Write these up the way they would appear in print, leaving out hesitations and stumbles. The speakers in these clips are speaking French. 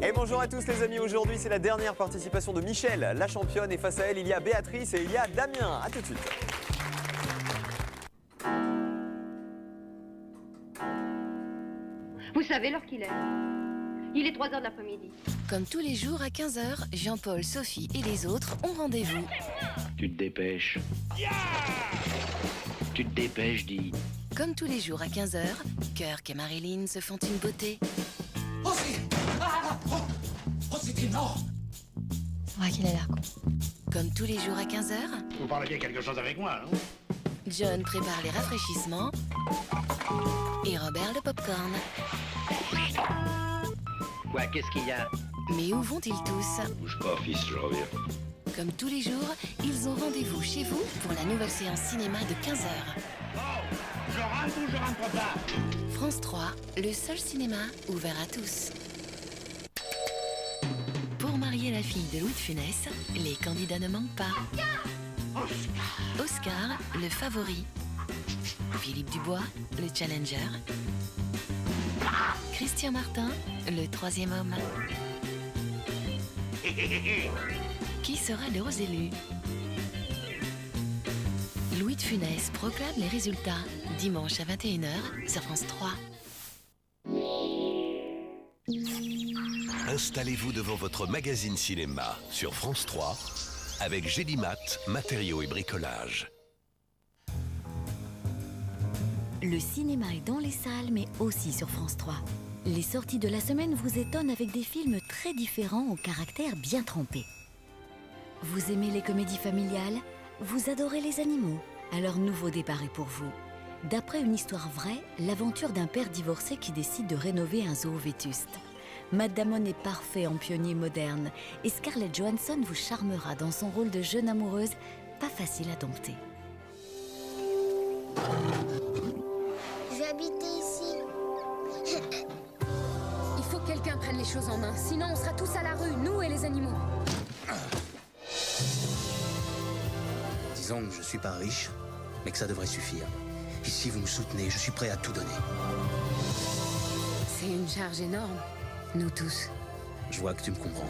Et bonjour à tous les amis, aujourd'hui c'est la dernière participation de Michel, la championne, et face à elle il y a Béatrice et il y a Damien. A tout de suite. Vous savez l'heure qu'il est? Il est 3 h de l'après-midi. Comme tous les jours à 15 h, Jean-Paul, Sophie et les autres ont rendez-vous. Tu te dépêches. Tu te dépêches, dis. Comme tous les jours à 15 h, Kirk et Marilyn se font une beauté. Oh, c'est énorme! C'est vrai qu'il a l'air con. Comme tous les jours à 15 h, Vous parlez bien quelque chose avec moi, non? John prépare les rafraîchissements et Robert le popcorn. Quoi, qu'est-ce qu'il y a? Mais où vont-ils tous? Bouge pas, fils, je reviens. Comme tous les jours, ils ont rendez-vous chez vous pour la nouvelle séance cinéma de 15 h. Oh, je rentre ou je rentre pas? France 3, le seul cinéma ouvert à tous. Pour marier la fille de Louis de Funès, les candidats ne manquent pas. Oscar, le favori. Philippe Dubois, le challenger. Christian Martin, le troisième homme. Qui sera l'heureux élu? Louis de Funès proclame les résultats dimanche à 21 h sur France 3. Installez-vous devant votre magazine cinéma sur France 3 avec Gélimat, matériaux et bricolage. Le cinéma est dans les salles, mais aussi sur France 3. Les sorties de la semaine vous étonnent avec des films très différents au caractère bien trempé. Vous aimez les comédies familiales? Vous adorez les animaux? Alors nouveau départ est pour vous. D'après une histoire vraie, l'aventure d'un père divorcé qui décide de rénover un zoo vétuste. Matt Damon est parfait en pionnier moderne et Scarlett Johansson vous charmera dans son rôle de jeune amoureuse, pas facile à dompter. Je vais habiter ici. Il faut que quelqu'un prenne les choses en main, sinon on sera tous à la rue, nous et les animaux. Disons que je suis pas riche, mais que ça devrait suffire. Et si vous me soutenez, je suis prêt à tout donner. C'est une charge énorme, nous tous. Je vois que tu me comprends.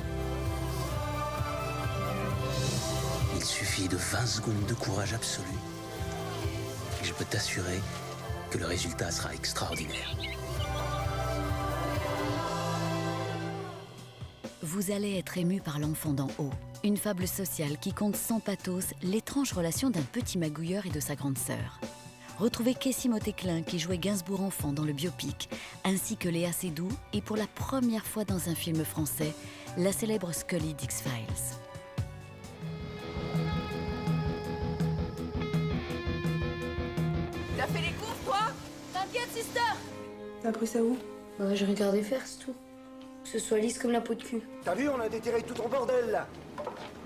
Il suffit de 20 secondes de courage absolu. Et je peux t'assurer que le résultat sera extraordinaire. Vous allez être ému par l'enfant d'en haut. Une fable sociale qui conte sans pathos l'étrange relation d'un petit magouilleur et de sa grande sœur. Retrouvez Kessie Motéclin qui jouait Gainsbourg enfant dans le biopic, ainsi que Léa Seydoux et pour la première fois dans un film français, la célèbre Scully d'X-Files. T'as fait les courses, toi? T'inquiète, sister. T'as pris ça où? Bah, j'ai regardé faire, c'est tout. Que ce soit lisse comme la peau de cul. T'as vu, on a déterré tout ton bordel, là.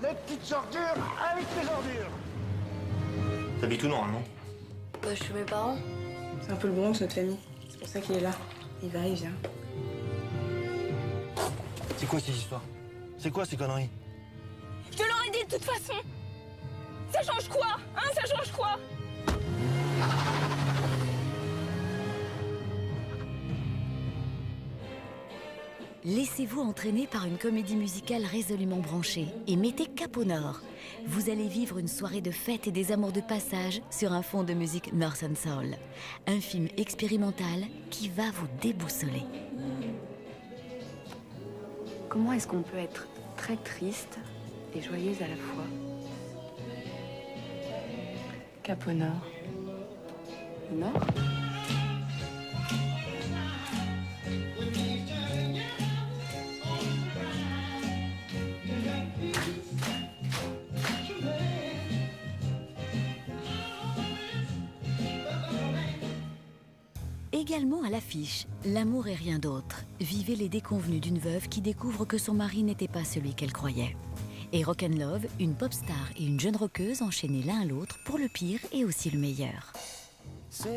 Les petites ordures avec les ordures. T'habites où normalement? Bah, je suis mes parents. C'est un peu le Bronx, notre famille. C'est pour ça qu'il est là. Il va, il vient. C'est quoi ces histoires? C'est quoi ces conneries? Je te l'aurais dit de toute façon. Ça change quoi? Hein, ça change quoi? Laissez-vous entraîner par une comédie musicale résolument branchée et mettez cap au nord. Vous allez vivre une soirée de fête et des amours de passage sur un fond de musique Northern Soul. Un film expérimental qui va vous déboussoler. Comment est-ce qu'on peut être très triste et joyeuse à la fois? Cap au nord. Au nord? Également à l'affiche, L'amour et rien d'autre. Vivez les déconvenues d'une veuve qui découvre que son mari n'était pas celui qu'elle croyait. Et Rock'n'Love, une pop star et une jeune rockeuse enchaînés l'un à l'autre pour le pire et aussi le meilleur.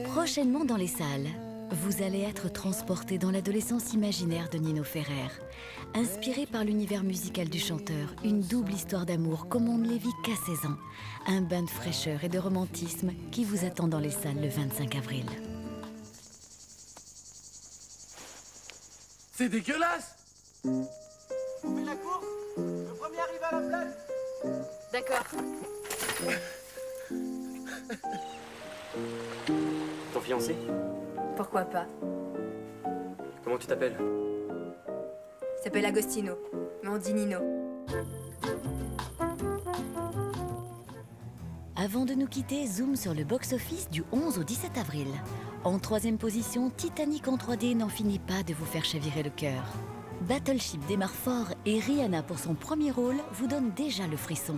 Prochainement dans les salles, vous allez être transporté dans l'adolescence imaginaire de Nino Ferrer. Inspiré par l'univers musical du chanteur, une double histoire d'amour comme on ne les vit qu'à 16 ans. Un bain de fraîcheur et de romantisme qui vous attend dans les salles le 25 avril. C'est dégueulasse! On fait la course. Le premier arrivé à la place. D'accord. Ton fiancé? Pourquoi pas? Comment tu t'appelles? Il s'appelle Agostino, mais on dit Nino. Avant de nous quitter, zoom sur le box-office du 11 au 17 avril. En troisième position, Titanic en 3D n'en finit pas de vous faire chavirer le cœur. Battleship démarre fort et Rihanna pour son premier rôle vous donne déjà le frisson.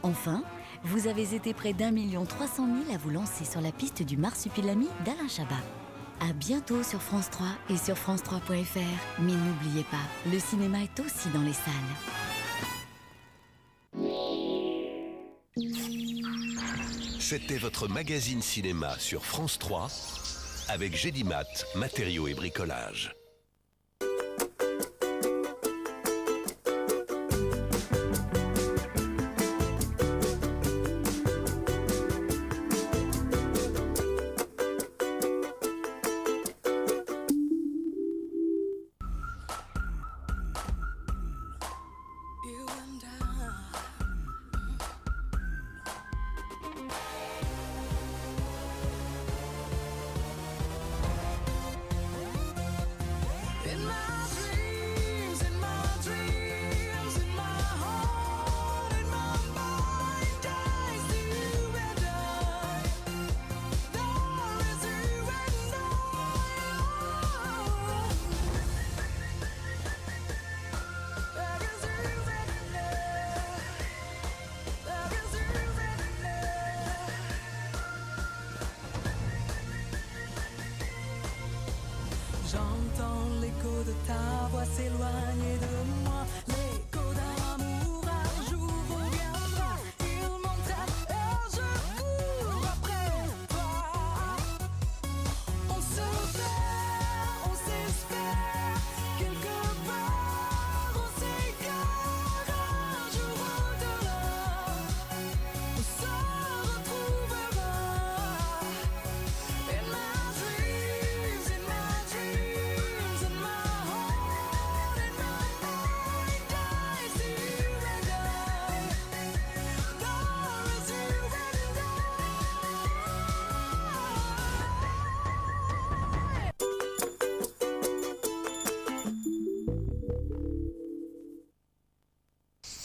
Enfin, vous avez été près d'1 300 000 à vous lancer sur la piste du Marsupilami d'Alain Chabat. À bientôt sur France 3 et sur France3.fr. Mais n'oubliez pas, le cinéma est aussi dans les salles. C'était votre magazine cinéma sur France 3 avec Gélimat, matériaux et bricolage. J'entends l'écho de ta voix s'éloigner de moi. L'écho d'un amour, un jour reviendra. Il m'entraîne et je cours après toi. On se perd, on s'espère. Quelque part, on s'égare. Un jour au-delà, on se retrouvera. In my dreams, in my dreams, in my heart, in my mind, I see you and I. There is you and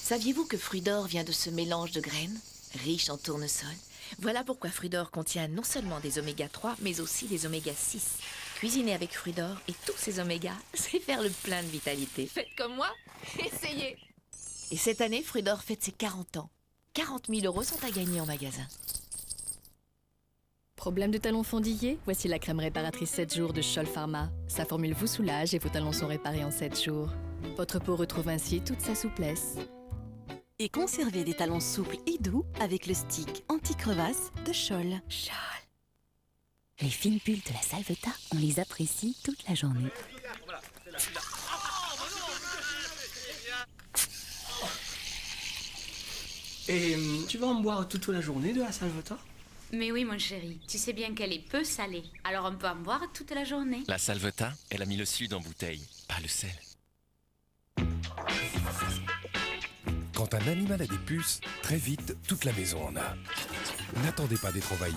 Saviez-vous que Fruit d'Or vient de ce mélange de graines, riche en tournesol? Voilà pourquoi Fruit d'Or contient non seulement des oméga 3, mais aussi des oméga 6. Cuisiner avec Fruit d'Or et tous ces oméga, c'est faire le plein de vitalité. Faites comme moi, essayez! Et cette année, Fruit d'Or fête ses 40 ans. 40 000 € sont à gagner en magasin. Problème de talons fendillés? Voici la crème réparatrice 7 jours de Scholl Pharma. Sa formule vous soulage et vos talons sont réparés en 7 jours. Votre peau retrouve ainsi toute sa souplesse. Et conservez des talons souples et doux avec le stick anti-crevasse de Scholl. Les fines pulls de la Salvetat, on les apprécie toute la journée. Et tu vas en boire toute la journée de la Salvetat? Mais oui, mon chéri, tu sais bien qu'elle est peu salée. Alors on peut en boire toute la journée. La Salvetat, elle a mis le sud en bouteille, pas le sel. Quand un animal a des puces, très vite, toute la maison en a. N'attendez pas d'être envahi.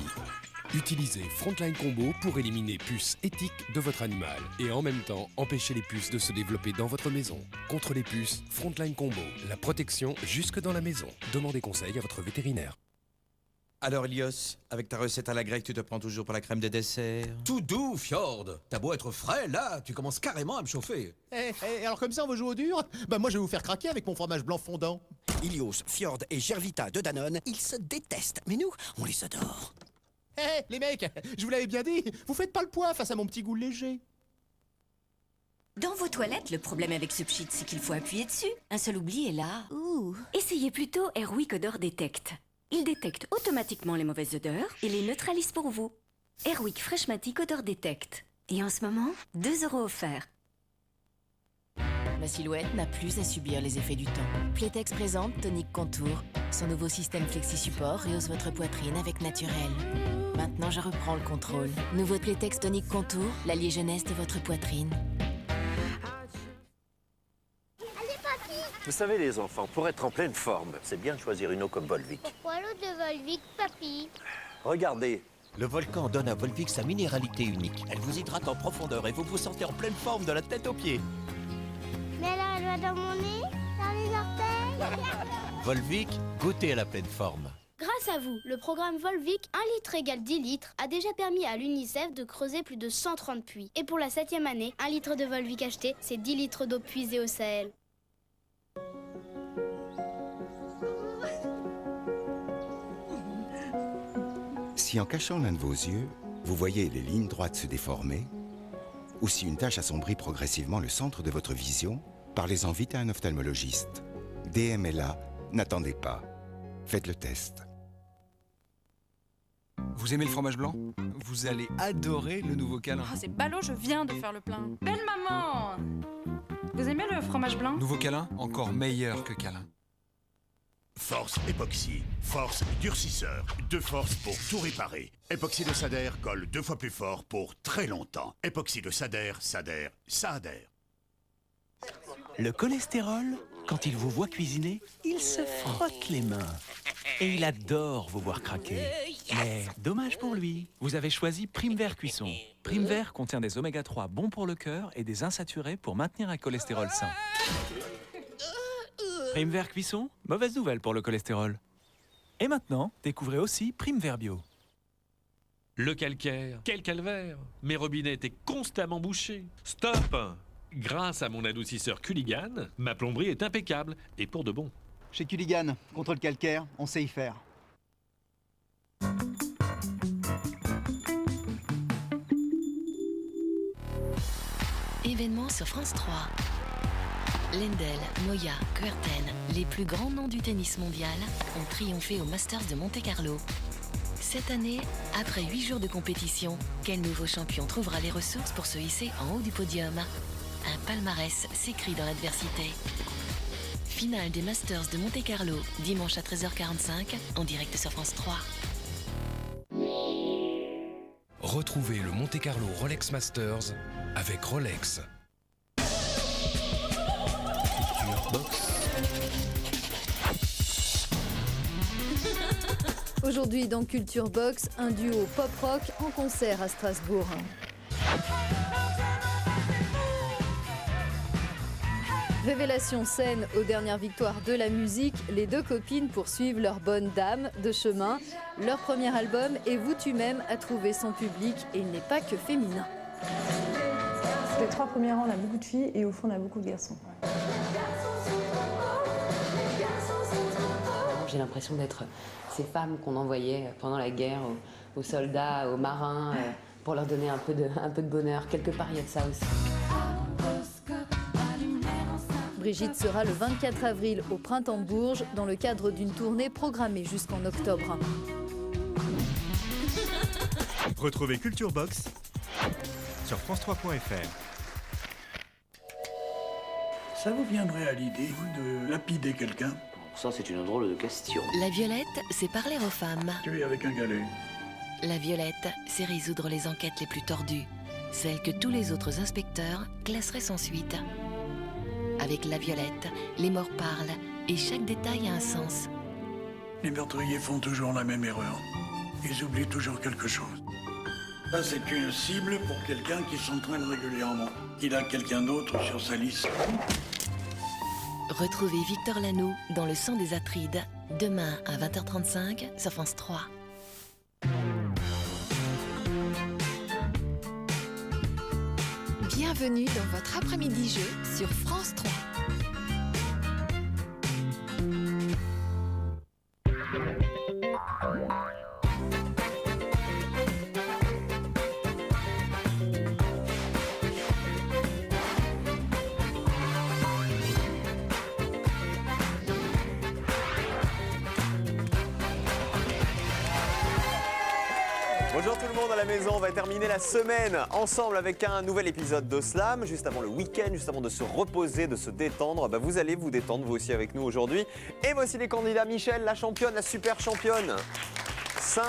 Utilisez Frontline Combo pour éliminer puces éthiques de votre animal et en même temps empêcher les puces de se développer dans votre maison. Contre les puces, Frontline Combo, la protection jusque dans la maison. Demandez conseil à votre vétérinaire. Alors Elios, avec ta recette à la grecque, tu te prends toujours pour la crème des desserts? Tout doux, Fjord. T'as beau être frais, là, tu commences carrément à me chauffer. Alors comme ça on veut jouer au dur? Bah moi je vais vous faire craquer avec mon fromage blanc fondant. Ilios, Fjord et Gervita de Danone, ils se détestent, mais nous, on les adore. Les mecs, je vous l'avais bien dit, vous faites pas le poids face à mon petit goût léger. Dans vos toilettes, le problème avec ce pchit, c'est qu'il faut appuyer dessus. Un seul oubli est là. Essayez plutôt Airwick Odor Detect. Il détecte automatiquement les mauvaises odeurs et les neutralise pour vous. Airwick Freshmatic Odor Detect. Et en ce moment, 2 € offerts. Ma silhouette n'a plus à subir les effets du temps. Playtex présente Tonic Contour. Son nouveau système flexi-support rehausse votre poitrine avec naturel. Maintenant, je reprends le contrôle. Nouveau Playtex Tonic Contour, l'allié jeunesse de votre poitrine. Allez, papy, Vous savez, les enfants, pour être en pleine forme, c'est bien de choisir une eau comme Volvic. Pourquoi l'eau de Volvic, papy? Regardez. Le volcan donne à Volvic sa minéralité unique. Elle vous hydrate en profondeur et vous vous sentez en pleine forme de la tête aux pieds. Mais alors elle va dans mon nez? Dans les orteils? Volvic, goûtez à la pleine forme. Grâce à vous, le programme Volvic 1 litre égale 10 litres a déjà permis à l'UNICEF de creuser plus de 130 puits. Et pour la 7e année, 1 litre de Volvic acheté, c'est 10 litres d'eau puisée au Sahel. Si en cachant l'un de vos yeux, vous voyez les lignes droites se déformer, ou si une tache assombrit progressivement le centre de votre vision, parlez-en vite à un ophtalmologiste. DM est là, n'attendez pas. Faites le test. Vous aimez le fromage blanc? Vous allez adorer le nouveau câlin. Oh, c'est ballot, je viens de faire le plein. Belle maman! Vous aimez le fromage blanc? Nouveau câlin, encore meilleur que câlin. Force époxy, force durcisseur, de force pour tout réparer. Époxy de Sader colle 2 fois plus fort pour très longtemps. Époxy de Sader, ça adhère. Le cholestérol, quand il vous voit cuisiner, il se frotte les mains. Et il adore vous voir craquer. Mais dommage pour lui, vous avez choisi Primevert Cuisson. Primevert contient des oméga 3 bons pour le cœur et des insaturés pour maintenir un cholestérol sain. Primevert Cuisson, mauvaise nouvelle pour le cholestérol. Et maintenant, découvrez aussi Primevert Bio. Le calcaire, quel calvaire! Mes robinets étaient constamment bouchés. Stop! Grâce à mon adoucisseur Culligan, ma plomberie est impeccable et pour de bon. Chez Culligan, contre le calcaire, on sait y faire. Événement sur France 3. Lendl, Moya, Kuerten, les plus grands noms du tennis mondial, ont triomphé au Masters de Monte-Carlo. Cette année, après 8 jours de compétition, quel nouveau champion trouvera les ressources pour se hisser en haut du podium? Un palmarès s'écrit dans l'adversité. Finale des Masters de Monte-Carlo, dimanche à 13h45, en direct sur France 3. Retrouvez le Monte-Carlo Rolex Masters avec Rolex. Aujourd'hui dans Culture Box, un duo pop-rock en concert à Strasbourg. Révélation scène aux dernières victoires de la musique, les deux copines poursuivent leur bonne dame de chemin. Leur premier album, Et vous tu m'aimes, a trouvé son public et il n'est pas que féminin. Les 3 premiers rangs, on a beaucoup de filles et au fond, on a beaucoup de garçons. J'ai l'impression d'être ces femmes qu'on envoyait pendant la guerre aux soldats, aux marins, pour leur donner un peu de bonheur. Quelque part, il y a de ça aussi. Brigitte sera le 24 avril au Printemps de Bourges dans le cadre d'une tournée programmée jusqu'en octobre. Retrouvez Culture Box sur France3.fr. Ça vous viendrait à l'idée, vous, de lapider quelqu'un? Ça, c'est une drôle de question. La violette, c'est parler aux femmes. Tuer avec un galet. La violette, c'est résoudre les enquêtes les plus tordues. Celles que tous les autres inspecteurs classeraient sans suite. Avec la violette, les morts parlent et chaque détail a un sens. Les meurtriers font toujours la même erreur. Ils oublient toujours quelque chose. Ça, c'est une cible pour quelqu'un qui s'entraîne régulièrement. Il a quelqu'un d'autre sur sa liste. Retrouvez Victor Lanoux dans Le sang des Atrides, demain à 20h35 sur France 3. Bienvenue dans votre après-midi jeu sur France 3. Bonjour tout le monde à la maison, on va terminer la semaine ensemble avec un nouvel épisode de Slam, juste avant le week-end, juste avant de se reposer, de se détendre. Vous allez vous détendre vous aussi avec nous aujourd'hui. Et voici les candidats. Michel, la championne, la super championne. 5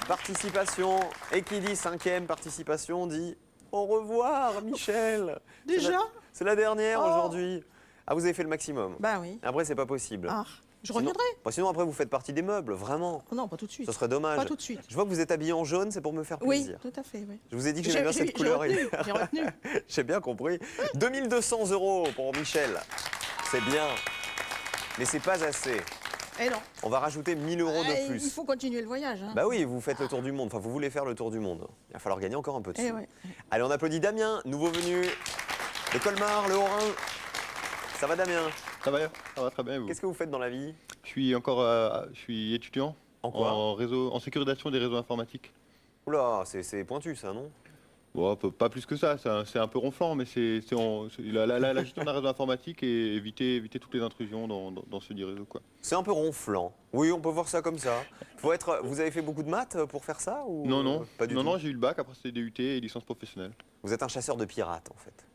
participations. Et qui dit 5e participation dit au revoir Michel. Déjà ? C'est la dernière aujourd'hui. Ah, vous avez fait le maximum? Bah oui. Après, c'est pas possible. Ah, je reviendrai. Sinon, après, vous faites partie des meubles, vraiment. Non, pas tout de suite. Ce serait dommage. Pas tout de suite. Je vois que vous êtes habillé en jaune, c'est pour me faire Oui, plaisir. tout à fait, oui. Je vous ai dit que j'aimais bien cette couleur. J'ai retenu. J'ai bien compris. 2200 € pour Michel. C'est bien. Mais c'est pas assez. Eh non. On va rajouter 1000 € de plus. Il faut continuer le voyage. Hein. Bah oui, vous faites le tour du monde. Enfin, vous voulez faire le tour du monde. Il va falloir gagner encore un peu de sous. Ouais. Allez, on applaudit Damien, nouveau venu de Colmar, le Haut-Rhin. Ça va, Damien? Ça va très bien. Qu'est-ce que vous faites dans la vie? Je suis étudiant. En quoi? En sécurisation des réseaux informatiques. Oula, c'est pointu ça, non? Bon, pas plus que ça, c'est un peu ronflant, mais c'est la gestion d'un réseau informatique et éviter toutes les intrusions dans ce dit réseau, quoi. C'est un peu ronflant. Oui, on peut voir ça comme ça. Vous avez fait beaucoup de maths pour faire ça ou... Non, pas du tout. Non, j'ai eu le bac, après c'était DUT et licence professionnelle. Vous êtes un chasseur de pirates, en fait.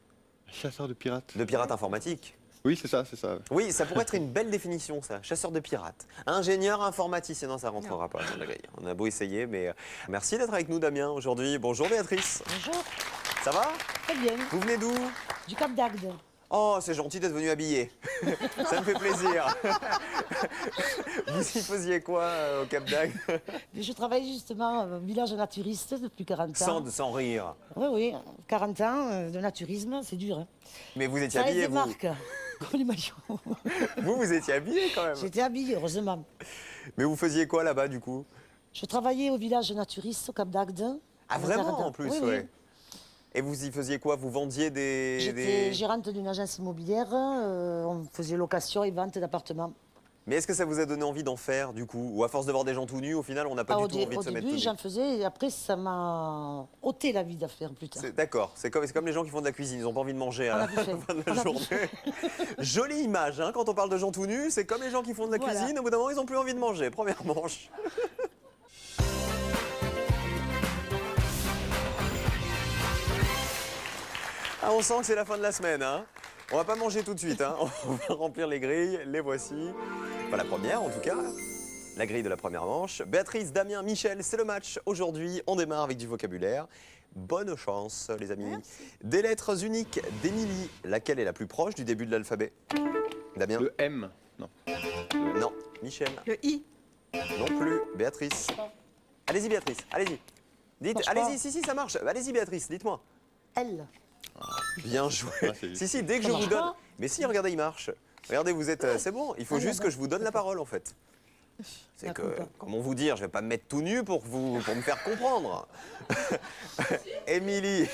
Un chasseur de pirates? De pirates informatiques? Oui, c'est ça. Oui, ça pourrait être une belle définition, ça. Chasseur de pirates. Ingénieur informaticien, non, ça rentrera pas dans la grille. On a beau essayer, mais merci d'être avec nous, Damien, aujourd'hui. Bonjour, Béatrice. Bonjour. Ça va? Très bien. Vous venez d'où? Du Cap d'Agde. Oh, c'est gentil d'être venu habillé. Ça me fait plaisir. Vous y faisiez quoi au Cap d'Agde? Je travaille justement au village naturiste depuis 40 ans. Sans rire. Oui, 40 ans de naturisme, c'est dur. Hein. Mais vous étiez ça habillé, vous? Marques, comme les maillots. Vous étiez habillé quand même? J'étais habillée, heureusement. Mais vous faisiez quoi là-bas du coup? Je travaillais au village naturiste au Cap d'Agde. Ah vraiment en plus, oui. Et vous y faisiez quoi? Vous vendiez des... J'étais gérante d'une agence immobilière, on faisait location et vente d'appartements. Mais est-ce que ça vous a donné envie d'en faire du coup? Ou à force de voir des gens tout nus, au final on n'a pas du tout envie de se mettre tout nu? Au début j'en faisais et après ça m'a ôté la vie d'affaire plus tard. D'accord, c'est comme les gens qui font de la cuisine, ils n'ont pas envie de manger à la fin de la journée. Jolie image, hein, quand on parle de gens tout nus, c'est comme les gens qui font de la cuisine, au bout d'un moment ils n'ont plus envie de manger. Première manche. Ah, on sent que c'est la fin de la semaine, hein. On va pas manger tout de suite, hein. On va remplir les grilles, les voici. Pas la première en tout cas, la grille de la première manche. Béatrice, Damien, Michel, c'est le match. Aujourd'hui, on démarre avec du vocabulaire. Bonne chance les amis. Merci. Des lettres uniques d'Émilie, laquelle est la plus proche du début de l'alphabet? Damien? Le M. Non. Non. Michel? Le I. Non plus. Béatrice? Allez-y Béatrice, allez-y. Dites, allez-y, si, ça marche. Allez-y Béatrice, dites-moi. L. Bien joué. Si, dès que je vous donne... Mais si, regardez, il marche. Regardez, vous êtes... C'est bon, il faut juste que je vous donne la parole, en fait. C'est que, comment vous dire, je vais pas me mettre tout nu pour me faire comprendre. Émilie,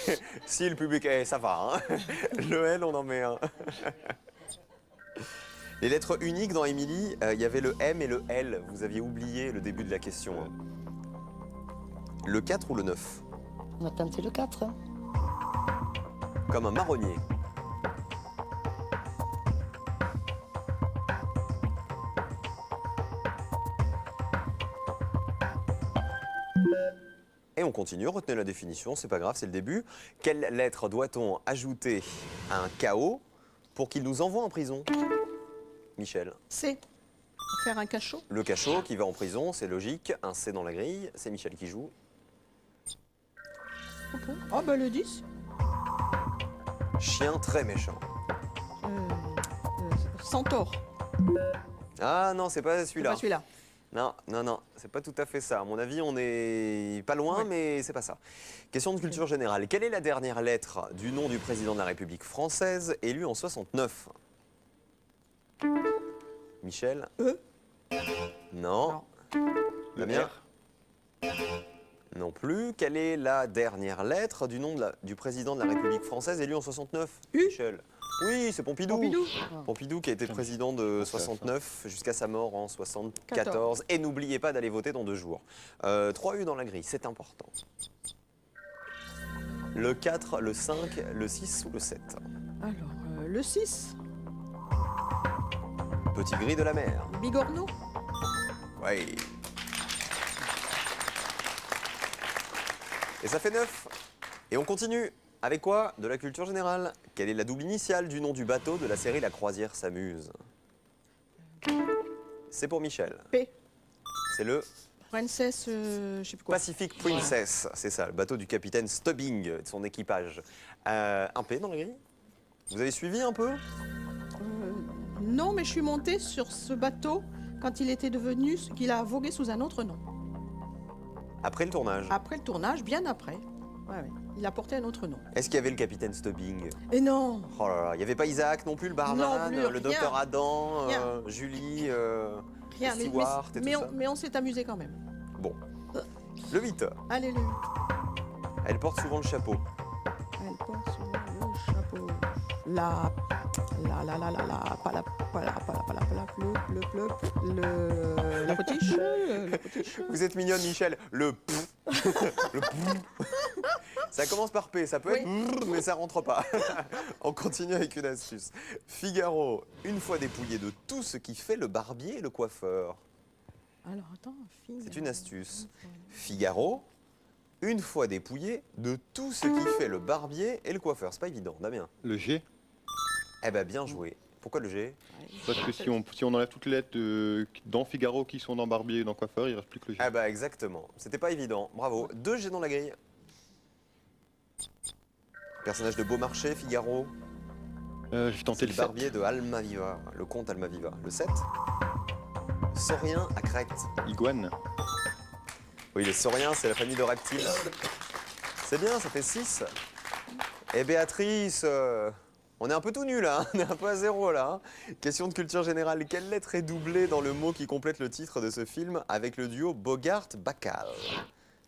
si le public... ça va, hein. Le L, on en met un. Les lettres uniques dans Émilie, il y avait le M et le L. Vous aviez oublié le début de la question. Hein. Le 4 ou le 9? On va tenter le 4. Hein. Comme un marronnier. Et on continue, retenez la définition, c'est pas grave, c'est le début. Quelle lettre doit-on ajouter à un chaos pour qu'il nous envoie en prison? Michel? C. Faire un cachot. Le cachot qui va en prison, c'est logique. Un C dans la grille, c'est Michel qui joue. Oh bah le 10. Chien très méchant. Centaure. Ah non, c'est pas celui-là. C'est pas celui-là. Non, c'est pas tout à fait ça. À mon avis, on est pas loin, mais c'est pas ça. Question de culture générale. Quelle est la dernière lettre du nom du président de la République française, élu en 69? Michel? E. Non. Damien? Non plus. Quelle est la dernière lettre du nom du président de la République française élu en 69? Michel? Oui, c'est Pompidou. Pompidou qui a été président de 69 jusqu'à sa mort en 74. Et n'oubliez pas d'aller voter dans 2 jours. 3 U dans la grille, c'est important. Le 4, le 5, le 6 ou le 7? Alors, le 6. Petit gris de la mer. Bigorneau. Oui. Et ça fait 9. Et on continue. Avec quoi? De la culture générale. Quelle est la double initiale du nom du bateau de la série La Croisière s'amuse? C'est pour Michel. P. C'est le... Princess, je sais plus quoi. Pacific Princess, c'est ça, le bateau du capitaine Stubbing et de son équipage. Un P dans la grille? Vous avez suivi un peu? Non, mais je suis montée sur ce bateau quand il était devenu, qu'il a vogué sous un autre nom. Après le tournage. Après le tournage, bien après. Ouais, ouais. Il a porté un autre nom. Est-ce qu'il y avait le capitaine Stubbing? Et non. Oh là là, il n'y avait pas Isaac non plus, le barman, Non plus, le rien. docteur Adam, Rien. Julie, Rien, Stewart et tout ça? mais on s'est amusé quand même. Bon. Le 8. Allez, le 8. Elle porte souvent le chapeau. Elle porte souvent le chapeau. La potiche. La potiche. Vous êtes mignonne, Michel. Le pff. Le pff. Ça commence par P, ça peut être mais ça rentre pas. On continue avec une astuce. Figaro, une fois dépouillé de tout ce qui fait le barbier et le coiffeur. Alors, attends, C'est une astuce. Figaro, une fois dépouillé de tout ce qui fait le barbier et le coiffeur. C'est pas évident, Damien. Le G. Eh ben, bien joué. Pourquoi le G? Parce que si on enlève toutes les lettres dans Figaro qui sont dans Barbier et dans Coiffeur, il reste plus que le G. Ah bah exactement. C'était pas évident. Bravo. 2 G dans la grille. Personnage de Beaumarchais, Figaro. Je vais tenter le le barbier de Almaviva, le comte Almaviva. Le 7. Saurien à Crète. Iguane. Oui, les sauriens, c'est la famille de reptiles. C'est bien, ça fait 6. Et Béatrice, on est un peu tout nul là, on est un peu à zéro là. Question de culture générale. Quelle lettre est doublée dans le mot qui complète le titre de ce film avec le duo Bogart-Bacall?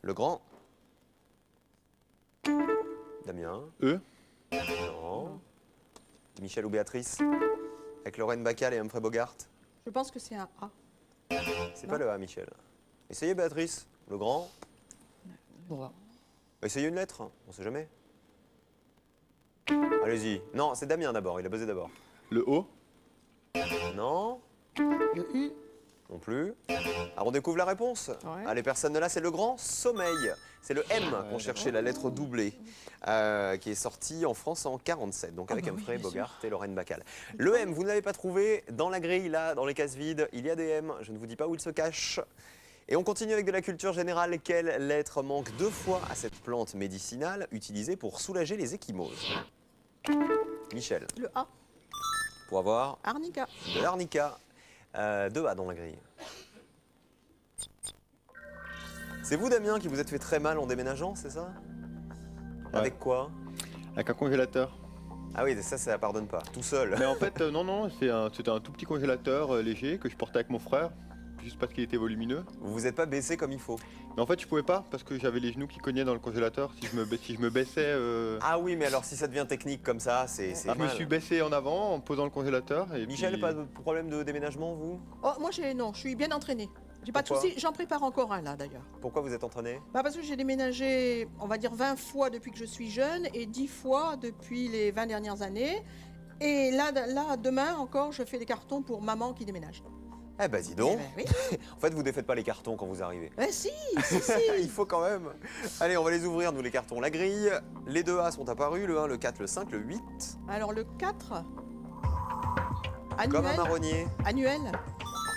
Le grand Damien. E. Non. Michel ou Béatrice? Avec Lorraine Bacall et Humphrey Bogart? Je pense que c'est un A. C'est pas le A, Michel. Essayez Béatrice. Le grand? Bon. Essayez une lettre, on sait jamais. Allez-y. Non, c'est Damien d'abord, il a buzzé d'abord. Le O? Non. Le U? Non plus. Alors on découvre la réponse. Ouais. Allez, personne ne l'a, c'est le grand sommeil. C'est le M qu'on cherchait, la lettre doublée, qui est sortie en France en 47, donc avec Humphrey Bogart et Lorraine Bacall. Le M, vous ne l'avez pas trouvé dans la grille, là, dans les cases vides, il y a des M, je ne vous dis pas où ils se cachent. Et on continue avec de la culture générale. Quelle lettre manque 2 fois à cette plante médicinale utilisée pour soulager les ecchymoses? Michel. Le A. Pour avoir Arnica. de l'arnica. 2 A dans la grille. C'est vous, Damien, qui vous êtes fait très mal en déménageant, c'est ça? Ouais. Avec quoi? Avec un congélateur. Ah oui, ça pardonne pas. Tout seul. Mais en fait, non, c'était un tout petit congélateur léger que je portais avec mon frère, juste parce qu'il était volumineux. Vous vous êtes pas baissé comme il faut? Mais en fait, je pouvais pas parce que j'avais les genoux qui cognaient dans le congélateur. Si je me baissais. Ah oui, mais alors si ça devient technique comme ça, c'est Je me suis baissé en avant en posant le congélateur. Et Michel, puis... pas de problème de déménagement, vous? Oh, moi, non, je suis bien entraînée. J'ai pas de Pourquoi? soucis, j'en prépare encore un là d'ailleurs. Pourquoi vous êtes entraîné? Bah parce que j'ai déménagé, on va dire 20 fois depuis que je suis jeune et 10 fois depuis les 20 dernières années. Et là, demain encore, je fais des cartons pour maman qui déménage. Eh ben dis donc. Eh ben, oui. En fait, vous défaites pas les cartons quand vous arrivez. Eh si. Il faut quand même. Allez, on va les ouvrir, nous, les cartons. La grille, les 2 A sont apparus, le 1, le 4, le 5, le 8. Alors le 4, annuel. Comme un marronnier. Annuel.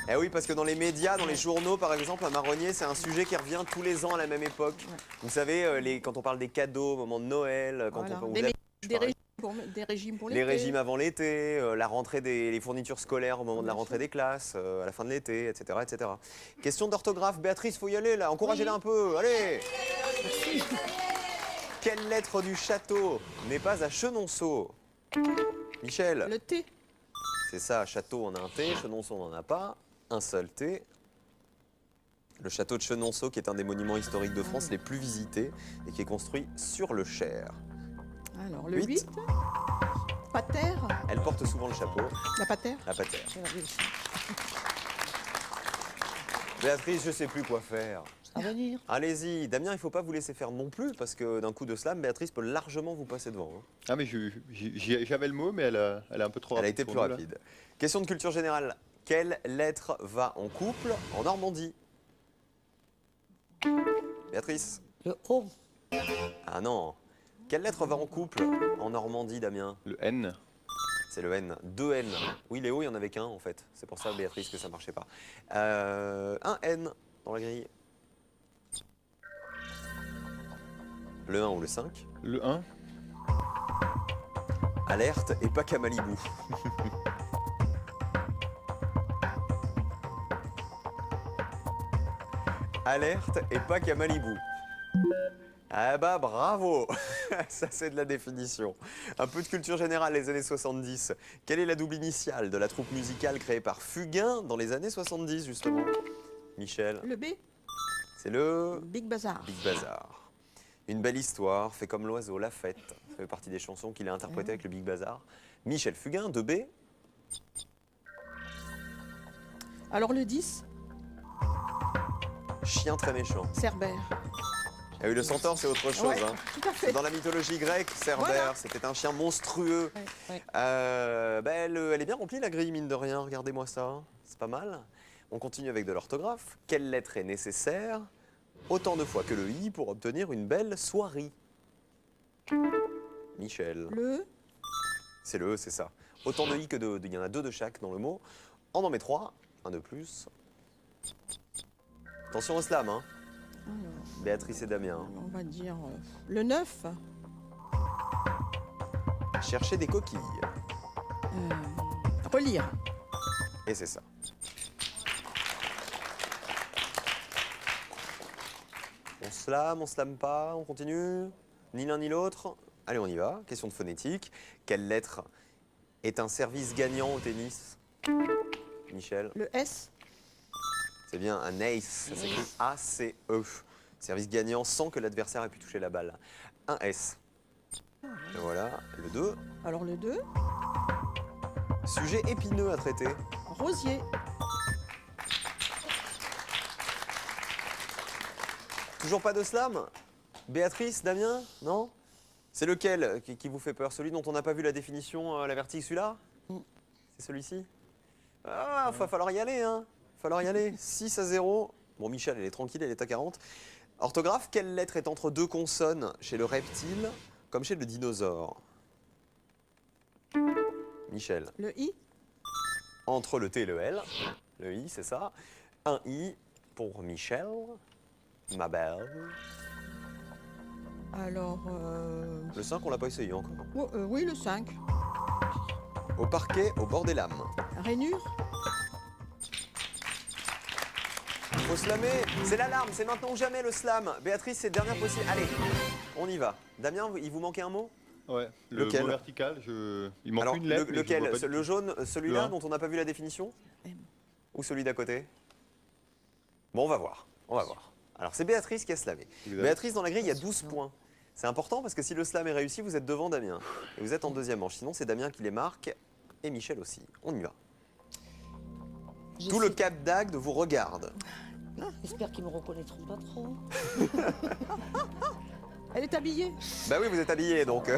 Eh oui, parce que dans les médias, dans les journaux, par exemple, un marronnier, c'est un sujet qui revient tous les ans à la même époque. Vous savez, quand on parle des cadeaux au moment de Noël, quand Voilà. on... Des régimes pour l'été. Les régimes avant l'été, la rentrée les fournitures scolaires au moment de la rentrée des classes, à la fin de l'été, etc., etc. Question d'orthographe, Béatrice, faut y aller là, encouragez-la un peu, allez. Quelle lettre du château n'est pas à Chenonceau? Michel. Le T. C'est ça, château on a un T, Chenonceau on n'en a pas, un seul T. Le château de Chenonceau qui est un des monuments historiques de France les plus visités et qui est construit sur le Cher. Alors le 8. Pater. Elle porte souvent le chapeau. La pater. La pater. Béatrice, je sais plus quoi faire. À venir. Allez-y. Damien, il faut pas vous laisser faire non plus parce que d'un coup de slam, Béatrice peut largement vous passer devant. Hein. Ah mais j'avais le mot, mais elle est un peu trop rapide. Elle a été plus rapide. Question de culture générale. Quelle lettre va en couple en Normandie? Béatrice. Le O. Ah non. Quelle lettre va en couple en Normandie, Damien? Le N. C'est le N. 2 N. Oui, Léo, il n'y en avait qu'un en fait. C'est pour ça, Béatrice, que ça ne marchait pas. Un N dans la grille. Le 1 ou le 5? Le 1. Alerte et pas qu'à Malibu. alerte et pas qu'à Malibu. Ah bah bravo. Ça c'est de la définition. Un peu de culture générale les années 70. Quelle est la double initiale de la troupe musicale créée par Fugain dans les années 70 justement? Michel? Le B. C'est le Big Bazar. Big Bazar. Une belle histoire, fait comme l'oiseau, la fête. Ça fait partie des chansons qu'il a interprétées avec le Big Bazar. Michel Fugain, 2B. Alors le 10, Chien très méchant. Cerbère. Ah oui, le centaure, c'est autre chose. Ouais, hein. tout à fait. Dans la mythologie grecque, Cerbère, Voilà. c'était un chien monstrueux. Elle est bien remplie, la grille, mine de rien. Regardez-moi ça. C'est pas mal. On continue avec de l'orthographe. Quelle lettre est nécessaire autant de fois que le I pour obtenir une belle soirée? Michel. Le. C'est le E, c'est ça. Autant de I que de. Il y en a 2 de chaque dans le mot. On en met 3. Un de plus. Attention au slam, hein. Alors, Béatrice et Damien. on va dire le 9. Chercher des coquilles. Relire. Et c'est ça. On slame pas, on continue. Ni l'un ni l'autre. Allez, on y va. Question de phonétique. Quelle lettre est un service gagnant au tennis? Michel. Le S. C'est bien un ace. Ça s'écrit A-C-E. Service gagnant sans que l'adversaire ait pu toucher la balle. Un S. Et voilà. Le 2. Alors le 2. Sujet épineux à traiter. Rosier. Toujours pas de slam? Béatrice, Damien? Non? C'est lequel qui vous fait peur? Celui dont on n'a pas vu la définition à la vertige, celui-là? C'est celui-ci? Ah, va falloir y aller, hein. Falloir y aller. 6-0. Bon, Michel, elle est tranquille, elle est à 40. Orthographe, quelle lettre est entre 2 consonnes chez le reptile comme chez le dinosaure? Michel. Le I. Entre le T et le L. Le I, c'est ça. Un I pour Michel. Ma belle. Alors. Le 5, on l'a pas essayé encore. Oui, le 5. Au parquet, au bord des lames. Rainure. Faut slammer. C'est l'alarme, c'est maintenant ou jamais le slam. Béatrice, c'est dernière possible. Allez, on y va. Damien, il vous manquait un mot? Ouais, le Lequel? mot vertical, il manque Alors, une lettre. mais je lequel? vois pas du Le tout. jaune, celui-là Le un. dont on n'a pas vu la définition? Ou celui d'à côté? Bon, on va voir. On va voir. Alors, c'est Béatrice qui a slamé. Béatrice, dans la grille, il y a 12 points. C'est important parce que si le slam est réussi, vous êtes devant Damien. Et vous êtes en deuxième manche. Sinon, c'est Damien qui les marque et Michel aussi. On y va. Tout le Cap d'Agde vous regarde. J'espère qu'ils me reconnaîtront pas trop. Elle est habillée. Bah oui, vous êtes habillé donc.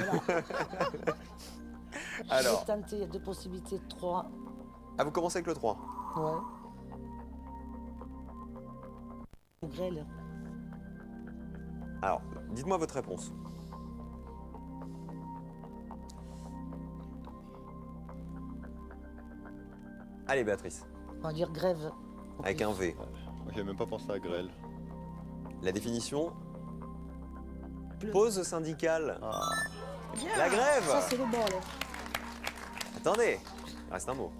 Alors. J'ai tenté 2 possibilités de 3. Ah, vous commencez avec le 3. Ouais. Grêle. Alors, dites-moi votre réponse. Allez, Béatrice. On va dire grève. Avec un V. Moi, j'ai même pas pensé à grêle. La définition? Pause syndicale. Bien. La grève. Ça, c'est le bol. Attendez, il reste un mot.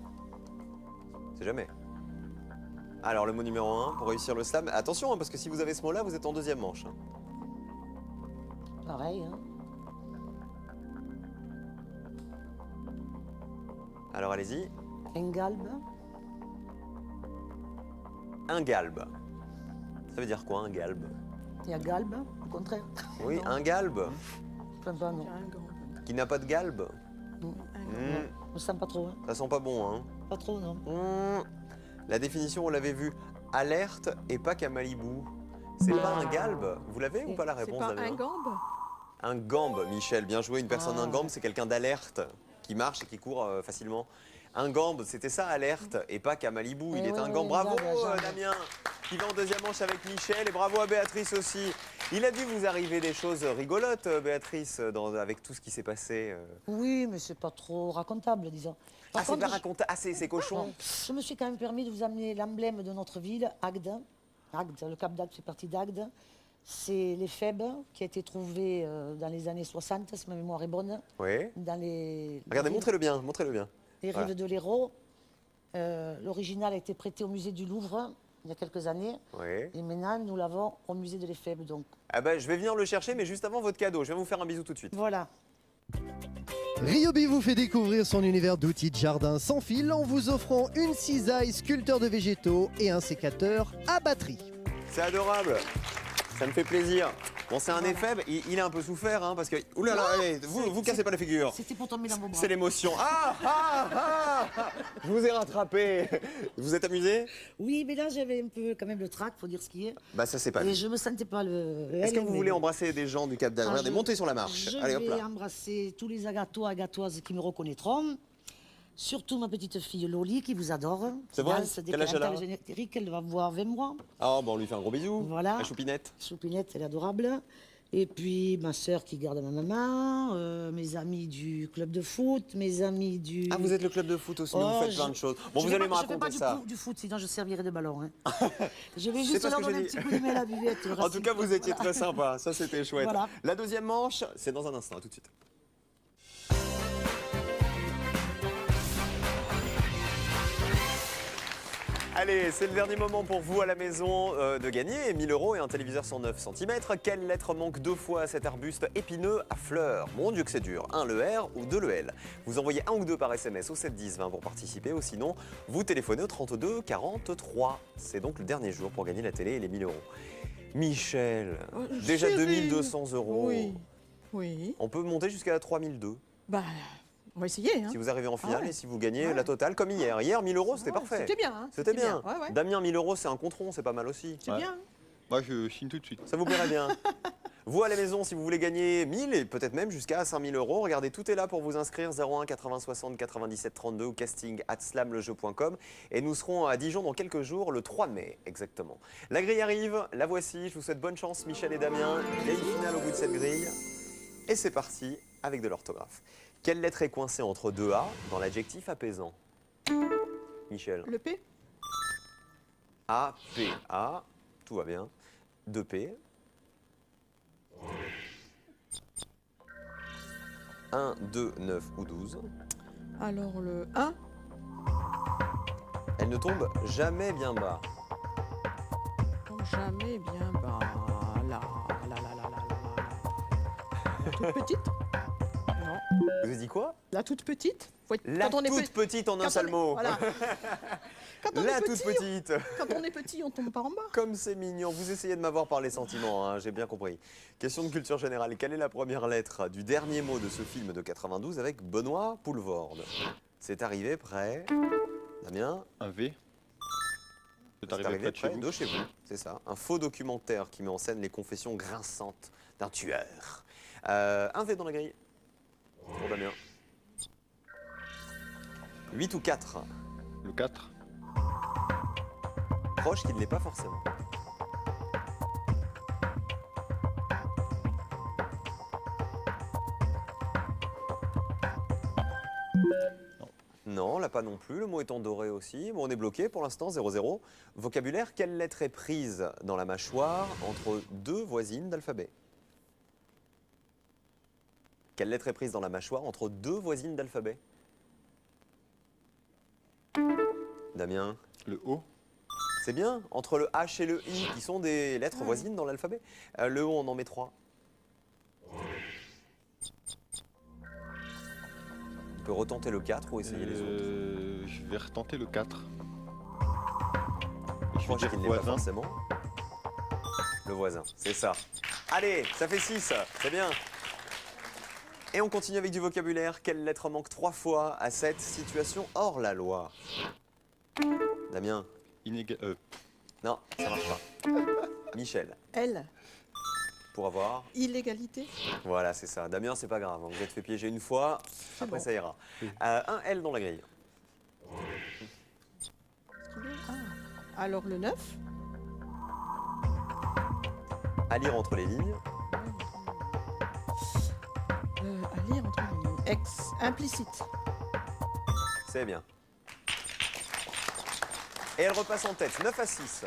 C'est jamais. Alors, le mot numéro 1 pour réussir le slam. Attention, hein, parce que si vous avez ce mot-là, vous êtes en deuxième manche. Hein. Pareil, hein. Alors, allez-y. Un galbe. Un galbe. Ça veut dire quoi, un galbe? Il y a galbe, au contraire. Oui, un galbe. Enfin, pas, non. Qui n'a pas de galbe? Je sens pas trop. Hein. Ça sent pas bon, hein? Pas trop, non. La définition, on l'avait vu. Alerte et pas qu'à Malibu. C'est pas un galbe. Vous l'avez ou pas la réponse, C'est pas Damien? un gambe. Un gambe, Michel. Bien joué. Une personne, un gambe, c'est quelqu'un d'alerte, qui marche et qui court facilement. Un gambe, c'était ça, alerte, et pas qu'à Malibu. Il est un gambe. Bravo, Damien, qui va en deuxième manche avec Michel. Et bravo à Béatrice aussi. Il a dû vous arriver des choses rigolotes, Béatrice, avec tout ce qui s'est passé. Oui, mais c'est pas trop racontable, disons. Par C'est contre, pas racontable. Ah, c'est cochon. Je me suis quand même permis de vous amener l'emblème de notre ville, Agde. Agde, le Cap d'Agde fait partie d'Agde. C'est l'éphèbe qui a été trouvé dans les années 60, si ma mémoire est bonne. Oui. Dans les Regardez, montrez-le bien, montrez-le bien. Les Voilà. rives de l'Hérault. L'original a été prêté au musée du Louvre il y a quelques années. Oui. Et maintenant, nous l'avons au musée de l'Éphèbe. Donc. Ah ben, je vais venir le chercher, mais juste avant votre cadeau. Je vais vous faire un bisou tout de suite. Voilà. Ryobi vous fait découvrir son univers d'outils de jardin sans fil en vous offrant une cisaille sculpteur de végétaux et un sécateur à batterie. C'est adorable. Ça me fait plaisir. Bon, c'est un éphèbe, il a un peu souffert, hein, parce que... Ouh là là, allez, vous cassez pas la figure. C'était pour tomber dans vos bras. C'est l'émotion. Je vous ai rattrapé. Vous êtes amusé? Oui, mais là, j'avais un peu quand même le trac, faut dire ce qui est. Bah, ça c'est pas Et vu. je me sentais pas le... Est-ce que vous voulez embrasser des gens du Cap d'Agde? Regardez, montez sur la marche. Je Allez, hop vais là. embrasser tous les agatois, agatoises qui me reconnaîtront. Surtout ma petite fille Loli qui vous adore. C'est vrai? Quel âge elle a? le générique, elle va avoir 20 mois. Ah, bon, on lui fait un gros bisou. Voilà. La choupinette. Choupinette, elle est adorable. Et puis ma sœur qui garde ma maman, mes amis du club de foot, mes amis du... Ah, vous êtes le club de foot aussi, vous faites plein de choses. Bon, vous allez me raconter ça. Je fais pas du foot, sinon je servirai de ballon. Hein. Je vais C'est juste pas ce leur que donner un j'ai petit dit. coup de main à la buvette. En tout cas, vous étiez très sympa. Ça, c'était chouette. Voilà. La deuxième manche, c'est dans un instant. À tout de suite. Allez, c'est le dernier moment pour vous à la maison de gagner 1000 € et un téléviseur 109 cm. Quelle lettre manque 2 fois à cet arbuste épineux à fleurs? Mon Dieu que c'est dur. 1 le R ou 2 le L. Vous envoyez 1 ou 2 par SMS au 7 10 20 pour participer, ou sinon vous téléphonez au 32 43. C'est donc le dernier jour pour gagner la télé et les 1000 €. Michel, déjà chérie. 2200 €. Oui. Oui. On peut monter jusqu'à 3002. Bah, on va essayer. Hein. Si vous arrivez en finale ouais. et si vous gagnez la totale comme hier. Hier, 1000 €, c'était parfait. C'était bien. Hein. C'était bien. Ouais, ouais. Damien, 1000 €, c'est un contron, c'est pas mal aussi. C'est bien. Moi, je signe tout de suite. Ça vous plairait bien? Vous, à la maison, si vous voulez gagner 1000 et peut-être même jusqu'à 5000 €, regardez, tout est là pour vous inscrire. 01 80 60 97 32 ou casting@slamlejeu.com. Et nous serons à Dijon dans quelques jours, le 3 mai exactement. La grille arrive, la voici. Je vous souhaite bonne chance, Michel et Damien. Il y a une finale au bout de cette grille. Et c'est parti avec de l'orthographe. Quelle lettre est coincée entre 2 A dans l'adjectif apaisant? Michel. Le P. A, P, A. Tout va bien. 2 P. 1, 2, 9 ou 12. Alors le 1. Elle ne tombe jamais bien bas. Jamais bien bas. La toute petite. Non. Vous avez dit quoi? La toute petite. Faut être- La quand on est toute petite en un quand seul on est- mot. Voilà. Quand on La est toute petit, petite. Quand on est petit, on tombe pas en bas. Comme c'est mignon. Vous essayez de m'avoir par les sentiments, hein, j'ai bien compris. Question de culture générale. Quelle est la première lettre du dernier mot de ce film de 92 avec Benoît Poulvorde? C'est arrivé près... Damien? Un V. C'est arrivé arrivé près de chez près vous. de chez vous, c'est ça. Un faux documentaire qui met en scène les confessions grinçantes d'un tueur. Un V dans la grille. Pour Damien. 8 ou 4? Le 4. Proche qui ne l'est pas forcément. Non, là pas non plus. Le mot est en doré aussi. Bon, on est bloqué pour l'instant, 0-0. Vocabulaire, quelle lettre est prise dans la mâchoire entre 2 voisines d'alphabet? Quelle lettre est prise dans la mâchoire entre 2 voisines d'alphabet? Damien? Le O. C'est bien, entre le H et le I, qui sont des lettres voisines dans l'alphabet. Le O, on en met 3. On peut retenter le 4 ou essayer les autres. Je vais retenter le 4. Je crois qu'il n'est pas forcément. Le voisin, c'est ça. Allez, ça fait 6, c'est bien. Et on continue avec du vocabulaire. Quelle lettre manque 3 fois à cette situation hors la loi? Damien? Non, ça marche pas. Michel? L. Pour avoir? Illégalité. Voilà, c'est ça. Damien, c'est pas grave. Vous êtes fait piéger une fois, après bon. ça ira. Un L dans la grille. Alors le 9. À lire entre les lignes. À lire entre les lignes. Implicite. C'est bien. Et elle repasse en tête, 9 à 6.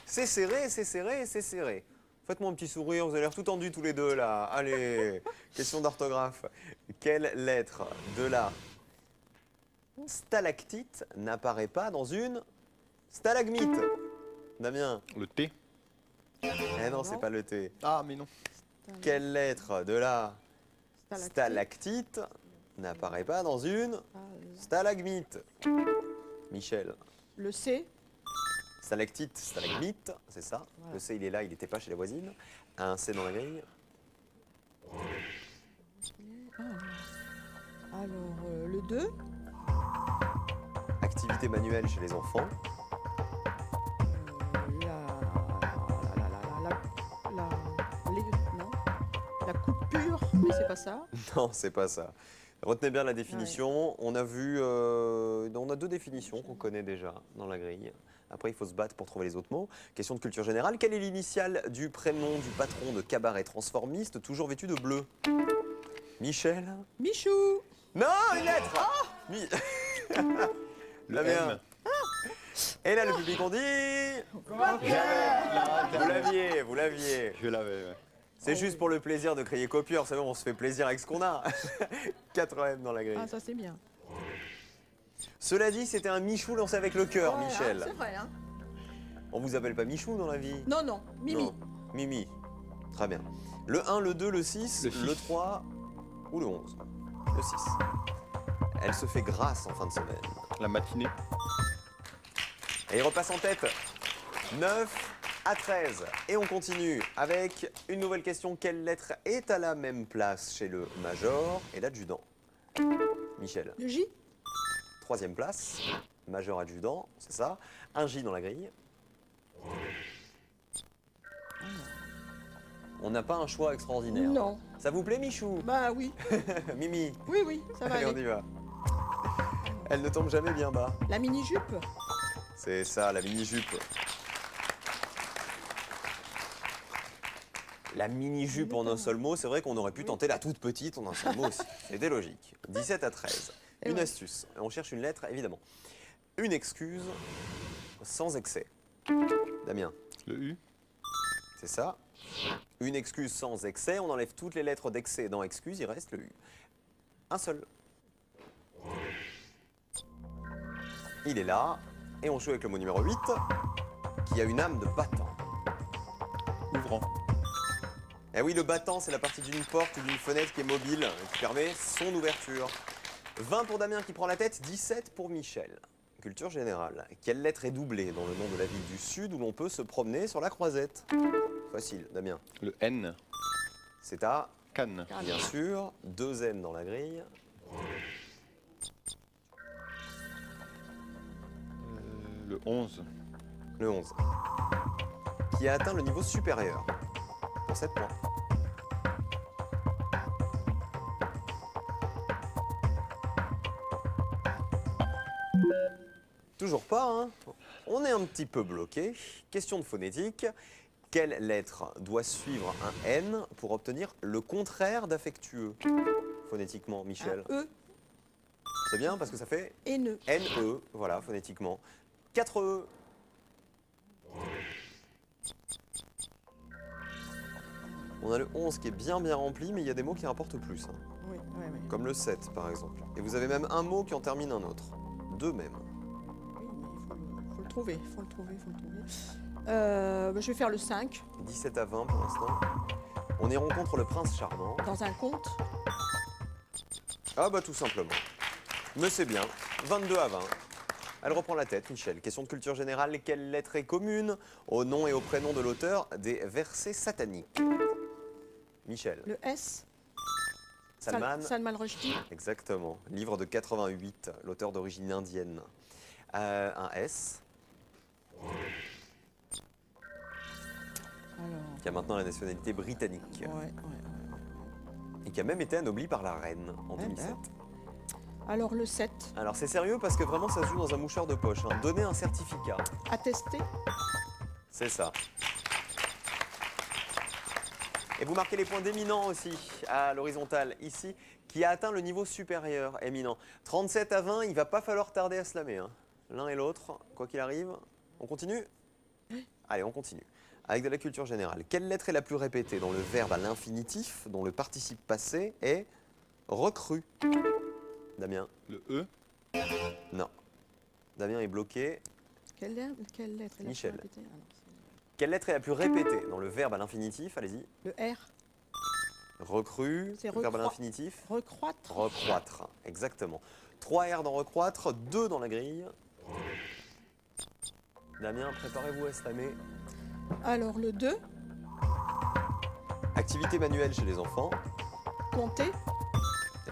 C'est serré, c'est serré, c'est serré. Faites-moi un petit sourire, vous avez l'air tout tendus tous les deux là. Allez, question d'orthographe. Quelle lettre de la stalactite n'apparaît pas dans une stalagmite? Damien. Le T. Eh non, c'est pas le T. Ah, mais non. Quelle lettre de la stalactite n'apparaît pas dans une stalagmite? Michel. Le C. Stalactite, stalagmite, c'est ça. Voilà. Le C, il est là, il n'était pas chez la voisine. Un C dans la grille. Alors, le 2. Activité manuelle chez les enfants. La coupure, mais c'est pas ça. Non, c'est pas ça. Retenez bien la définition. On a vu, on a deux définitions qu'on connaît déjà dans la grille. Après, il faut se battre pour trouver les autres mots. Question de culture générale. Quelle est l'initiale du prénom du patron de cabaret transformiste, toujours vêtu de bleu? Michel. Michou. Non, une lettre. Le Damien. M. Et là, le public, on dit. Vous l'aviez. Je l'avais, ouais. C'est juste pour le plaisir de crier copieur. Vous savez, on se fait plaisir avec ce qu'on a. 4 M dans la grille. Ah, ça c'est bien. Cela dit, c'était un Michou lancé avec le cœur, Ouais, Michel. hein, c'est vrai, hein. On vous appelle pas Michou dans la vie? Non, non, Mimi. Non. Mimi. Très bien. Le 1, le 2, le 6, le 3 ou le 11? Le 6. Elle se fait grâce en fin de semaine. La matinée. Et il repasse en tête. 9 à 13. Et on continue avec une nouvelle question. Quelle lettre est à la même place chez le major et l'adjudant? Michel. Le J. 3e place. Major adjudant, c'est ça. Un J dans la grille. On n'a pas un choix extraordinaire. Non. Ça vous plaît, Michou? Bah oui. Mimi. Oui, oui, ça va Allez, aller. on y va. Elle ne tombe jamais bien bas. La mini-jupe. C'est ça, la mini-jupe. La mini-jupe en un seul mot, c'est vrai qu'on aurait pu tenter la toute petite en un seul mot aussi. C'était logique. 17 à 13. Une astuce. On cherche une lettre, évidemment. Une excuse sans excès. Damien. Le U. C'est ça. Une excuse sans excès. On enlève toutes les lettres d'excès dans excuse, il reste le U. Un seul. Il est là. Et on joue avec le mot numéro 8, qui a une âme de battant. Ouvrant. Eh oui, le battant, c'est la partie d'une porte ou d'une fenêtre qui est mobile, qui permet son ouverture. 20 pour Damien qui prend la tête, 17 pour Michel. Culture générale. Quelle lettre est doublée dans le nom de la ville du Sud où l'on peut se promener sur la croisette? Facile, Damien. Le N. C'est à Cannes. Bien sûr. 2 N dans la grille. Le 11. Le 11. Qui a atteint le niveau supérieur. Pour 7 points. Toujours pas, hein? On est un petit peu bloqué. Question de phonétique. Quelle lettre doit suivre un N pour obtenir le contraire d'affectueux? Phonétiquement, Michel. E. C'est bien parce que ça fait N-E. N-E, voilà, phonétiquement. 4 E. On a le 11 qui est bien rempli, mais il y a des mots qui rapportent plus. Hein. Oui, oui, oui. Comme le 7, par exemple. Et vous avez même un mot qui en termine un autre. 2 même. Faut le trouver, faut le trouver. Bah, je vais faire le 5. 17 à 20 pour l'instant. On y rencontre le prince charmant. Dans un conte. Ah bah tout simplement. Mais c'est bien. 22 à 20. Elle reprend la tête, Michel. Question de culture générale. Quelle lettre est commune au nom et au prénom de l'auteur des versets sataniques? Michel. Le S. Salman. Salman Rushdie. Exactement. Livre de 88, l'auteur d'origine indienne. Un S. Alors. Qui a maintenant la nationalité britannique. Ouais. Et qui a même été anobli par la reine en 2007. Alors le 7. Alors c'est sérieux parce que vraiment ça se joue dans un mouchoir de poche. Hein. Donner un certificat. Attesté. C'est ça. Et vous marquez les points d'éminent aussi, à l'horizontale, ici, qui a atteint le niveau supérieur, éminent. 37 à 20, il ne va pas falloir tarder à se lamer. Hein. L'un et l'autre, quoi qu'il arrive. On continue? Allez, on continue. Avec de la culture générale. Quelle lettre est la plus répétée dans le verbe à l'infinitif, dont le participe passé est recru? Damien? Le E. Non. Damien est bloqué. Quelle lettre est la Michel. plus répétée? Alors, Quelle lettre est la plus répétée dans le verbe à l'infinitif? Allez-y. le R. Recrue, C'est le verbe à recroi- l'infinitif. Recroître. Recroître, exactement. 3 R dans recroître, 2 dans la grille. Damien, préparez-vous à slammer. Alors, le 2, Activité manuelle chez les enfants. compter.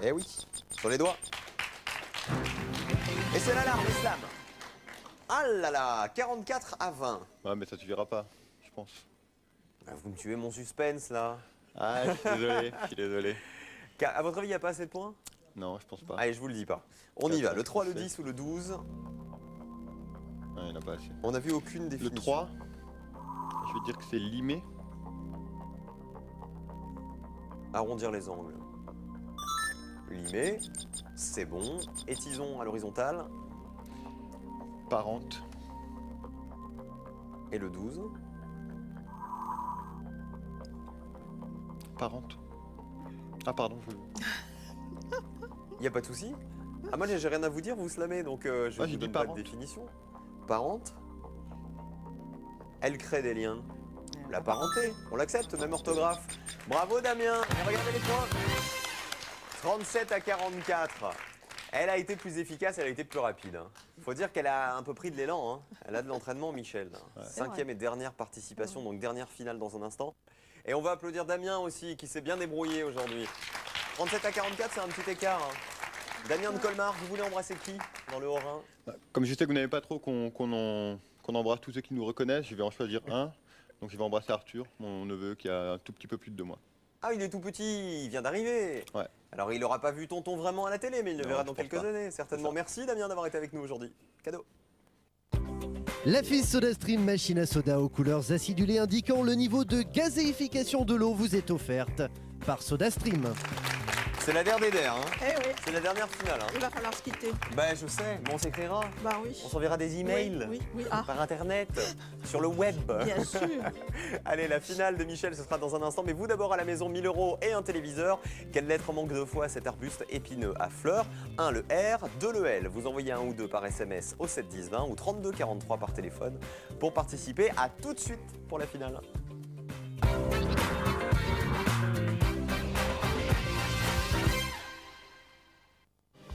Eh oui, sur les doigts. Et c'est l'alarme, le slam. Ah là là, 44 à 20. Ouais, mais ça suffira pas, je pense. Bah, vous me tuez mon suspense là. Ah, je suis désolé, je suis désolé. À votre avis, il n'y a pas assez de points? Non, je pense pas. Allez, je vous le dis pas. On y va, le 3, le 10 ou le 12. Ouais, il n'y en a pas assez. On n'a vu aucune définition. Le 3, je vais dire que c'est limé. Arrondir les angles. Limé, c'est bon. Et tison à l'horizontale. Parente. Et le 12. Parente. Ah pardon, Il n'y a pas de souci. Ah moi j'ai rien à vous dire, vous slamez, donc je j'ai vous dit donne pas de parente. définition. Parente. Elle crée des liens. La parenté, on l'accepte, même orthographe. Bravo Damien, et regardez les points. 37 à 44. Elle a été plus efficace, elle a été plus rapide. Faut dire qu'elle a un peu pris de l'élan. Hein. Elle a de l'entraînement, Michel. Cinquième et dernière participation, donc dernière finale dans un instant. Et on va applaudir Damien aussi, qui s'est bien débrouillé aujourd'hui. 37 à 44, c'est un petit écart. Hein. Damien de Colmar, vous voulez embrasser qui dans le Haut-Rhin? Comme je sais que vous n'aimez pas trop qu'on embrasse tous ceux qui nous reconnaissent, je vais en choisir un. Donc je vais embrasser Arthur, mon neveu, qui a un tout petit peu plus de 2 mois. Ah, il est tout petit, il vient d'arriver. Ouais. Alors il n'aura pas vu tonton vraiment à la télé, mais il le verra dans je pense quelques pas. années, certainement. Merci Damien d'avoir été avec nous aujourd'hui. Cadeau. La Fizz SodaStream, machine à soda aux couleurs acidulées indiquant le niveau de gazéification de l'eau, vous est offerte par SodaStream. C'est la dernière d'air, hein. Eh oui, C'est la dernière finale. Hein. il va falloir se quitter. Bah je sais, mais on s'écrira. Bah oui. On s'enverra des emails Oui, oui, oui. Ah, par internet, sur le web. bien sûr. Allez, la finale de Michel, ce sera dans un instant. Mais vous d'abord à la maison, 1000 € et un téléviseur. Quelle lettre manque 2 fois à cet arbuste épineux à fleurs? 1 le R, 2 le L. Vous envoyez un ou deux par SMS au 7 10 20 ou 32 43 par téléphone pour participer. À tout de suite pour la finale.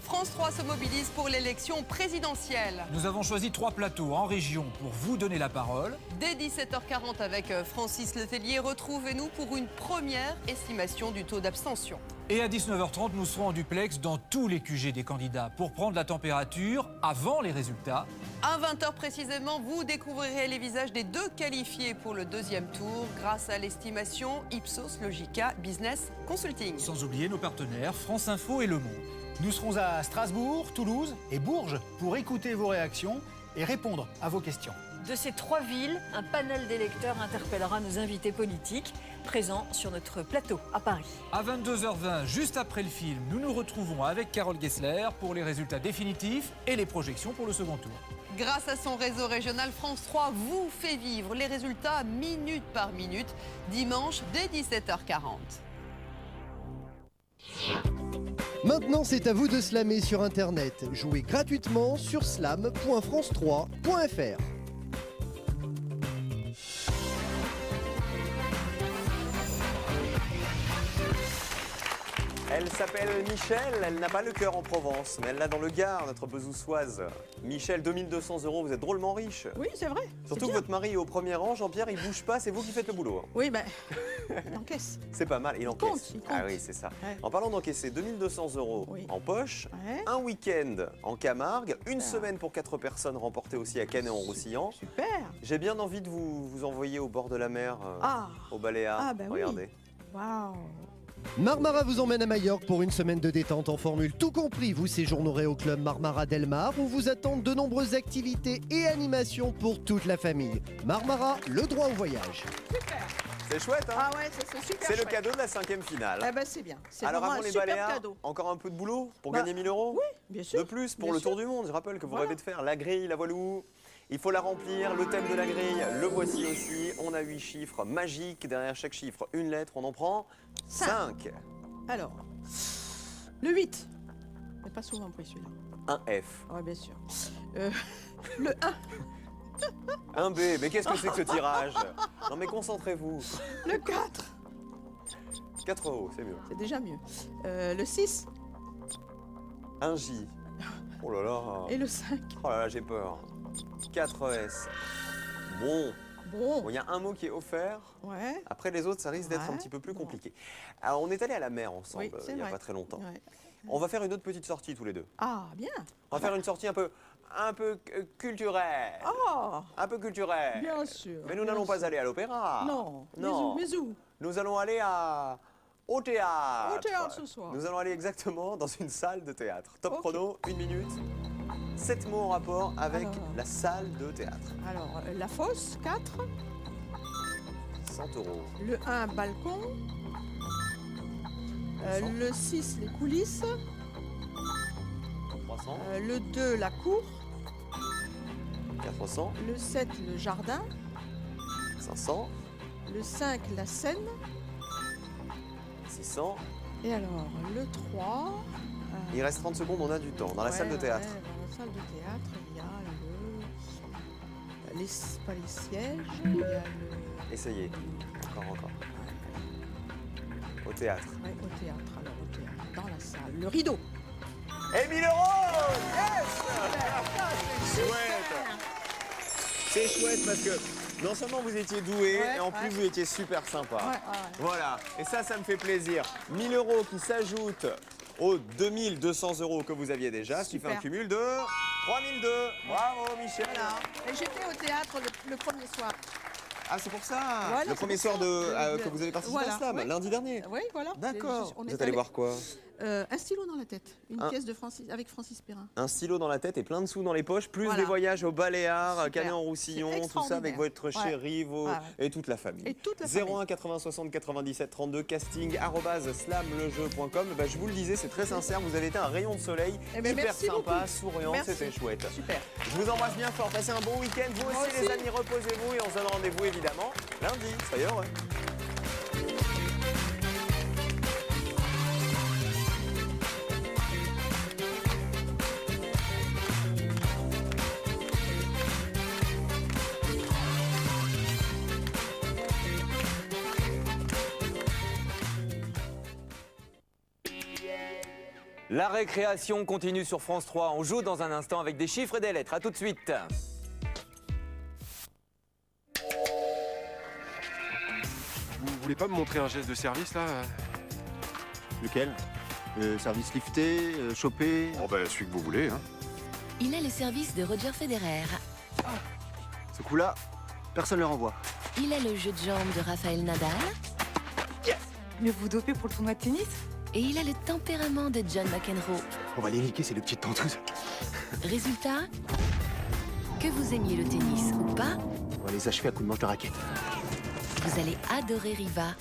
France 3 se mobilise pour l'élection présidentielle. Nous avons choisi 3 plateaux en région pour vous donner la parole. Dès 17h40 avec Francis Letellier, retrouvez-nous pour une première estimation du taux d'abstention. Et à 19h30, nous serons en duplex dans tous les QG des candidats pour prendre la température avant les résultats. À 20h précisément, vous découvrirez les visages des 2 qualifiés pour le 2e tour grâce à l'estimation Ipsos Logica Business Consulting. Sans oublier nos partenaires France Info et Le Monde. Nous serons à Strasbourg, Toulouse et Bourges pour écouter vos réactions et répondre à vos questions. De ces 3 villes, un panel d'électeurs interpellera nos invités politiques présents sur notre plateau à Paris. À 22h20, juste après le film, nous nous retrouvons avec Carole Gessler pour les résultats définitifs et les projections pour le second tour. Grâce à son réseau régional, France 3 vous fait vivre les résultats minute par minute, dimanche dès 17h40. Maintenant, c'est à vous de slammer sur Internet. Jouez gratuitement sur slam.france3.fr. Elle s'appelle Michel, elle n'a pas le cœur en Provence, mais elle l'a dans le Gard, notre bezoussoise. Michel, 2200 €, vous êtes drôlement riche. Oui, c'est vrai. Surtout que votre mari est au premier rang, Jean-Pierre, il bouge pas, c'est vous qui faites le boulot. Hein. Oui, ben, il encaisse. C'est pas mal, il encaisse. Il compte. Ah oui, c'est ça. Ouais. En parlant d'encaisser, 2200 € en poche, Ouais. un week-end en Camargue, une semaine pour 4 personnes remportées aussi à Cannes et en Roussillon. Super. J'ai bien envie de vous envoyer au bord de la mer, au Baléares. Ah, ben oui. Regardez. Waouh. Marmara vous emmène à Majorque pour une semaine de détente en formule tout compris. Vous séjournerez au club Marmara Del Mar où vous attendent de nombreuses activités et animations pour toute la famille. Marmara, le droit au voyage. Super. C'est chouette, hein? Ah ouais, c'est super C'est le chouette. cadeau de la 5e finale. Eh ben, c'est bien. C'est Alors vraiment avant un les super Baléares, cadeau. encore un peu de boulot pour Bah, gagner 1000 €? Oui, bien sûr. De plus pour Bien le sûr. tour du monde, je rappelle que vous Voilà. rêvez de faire la grille, la voilou. Il faut la remplir, le thème de la grille, le voici aussi. On a 8 chiffres magiques, derrière chaque chiffre une lettre, on en prend 5. Alors, le 8. C'est pas souvent pris celui-là. Un F. Oui, bien sûr. Le 1. Un B, mais qu'est-ce que c'est que ce tirage? Non mais concentrez-vous. Le 4. 4 euros, c'est mieux. C'est déjà mieux. Le 6. Un J. Oh là là. Et le 5. Oh là là, j'ai peur. 4 S. Bon. Bon. Il y a un mot qui est offert. Ouais. Après les autres, ça risque d'être un petit peu plus compliqué. Alors on est allé à la mer ensemble il n'y a pas très longtemps. Ouais. On va faire une autre petite sortie tous les deux. Ah, bien. On va faire une sortie un peu culturelle. Oh. Un peu culturelle. Bien sûr. Mais nous n'allons pas aller à l'opéra. Non. Non. Mais où? Nous allons aller au théâtre. Au théâtre ce soir. Nous allons aller exactement dans une salle de théâtre. Top chrono, 1 minute. 7 mots en rapport avec la salle de théâtre. Alors, la fosse, 4. 100 euros. Le 1, balcon. Le 6, les coulisses. 300. Le 2, la cour. 400. Le 7, le jardin. 500. Le 5, la scène. 600. Et alors, le 3... Il reste 30 secondes, on a du temps. Dans la salle de théâtre. Dans la salle de théâtre, il y a pas les sièges, il y a le... Essayez. Encore. Au théâtre. Oui, au théâtre, alors au théâtre, dans la salle. Le rideau. Et 1000 euros. Yes. C'est chouette. C'est chouette parce que non seulement vous étiez doué, et en plus vous étiez super sympa. Voilà. Et ça me fait plaisir. 1000 euros qui s'ajoutent aux 2200 euros que vous aviez déjà, ce qui fait un cumul de 3002. Bravo Michel. Voilà. Et j'étais au théâtre le premier soir. Ah, c'est pour ça. Voilà, le premier soir que vous avez participé à Slam, lundi dernier. Oui, voilà. D'accord. Vous êtes allé voir quoi? Un stylo dans la tête, une pièce avec Francis Perrin. Un stylo dans la tête et plein de sous dans les poches, plus des voyages aux Baléares, Canet-en-Roussillon, tout ça avec votre chérie et toute la famille. 01 80 60 97 32, casting @slamlejeu.com. Bah, je vous le disais, c'est très sincère, vous avez été un rayon de soleil, hyper sympa, souriant, c'était chouette. Super. Je vous embrasse bien fort, passez un bon week-end, vous aussi les amis, reposez-vous et on se donne rendez-vous évidemment lundi, soyez heureux. La récréation continue sur France 3. On joue dans un instant avec des chiffres et des lettres. A tout de suite. Vous voulez pas me montrer un geste de service là? Lequel? Service lifté, chopé? Oh bah celui que vous voulez. Hein. Il a le service de Roger Federer. Ce coup-là, personne ne le renvoie. Il a le jeu de jambes de Rafael Nadal. Yes. Mais vous dopez pour le tournoi de tennis? Et il a le tempérament de John McEnroe. On va les niquer, c'est les petites tentouses. Résultat, que vous aimiez le tennis ou pas, On va les achever à coups de manche de raquette. vous allez adorer Riva.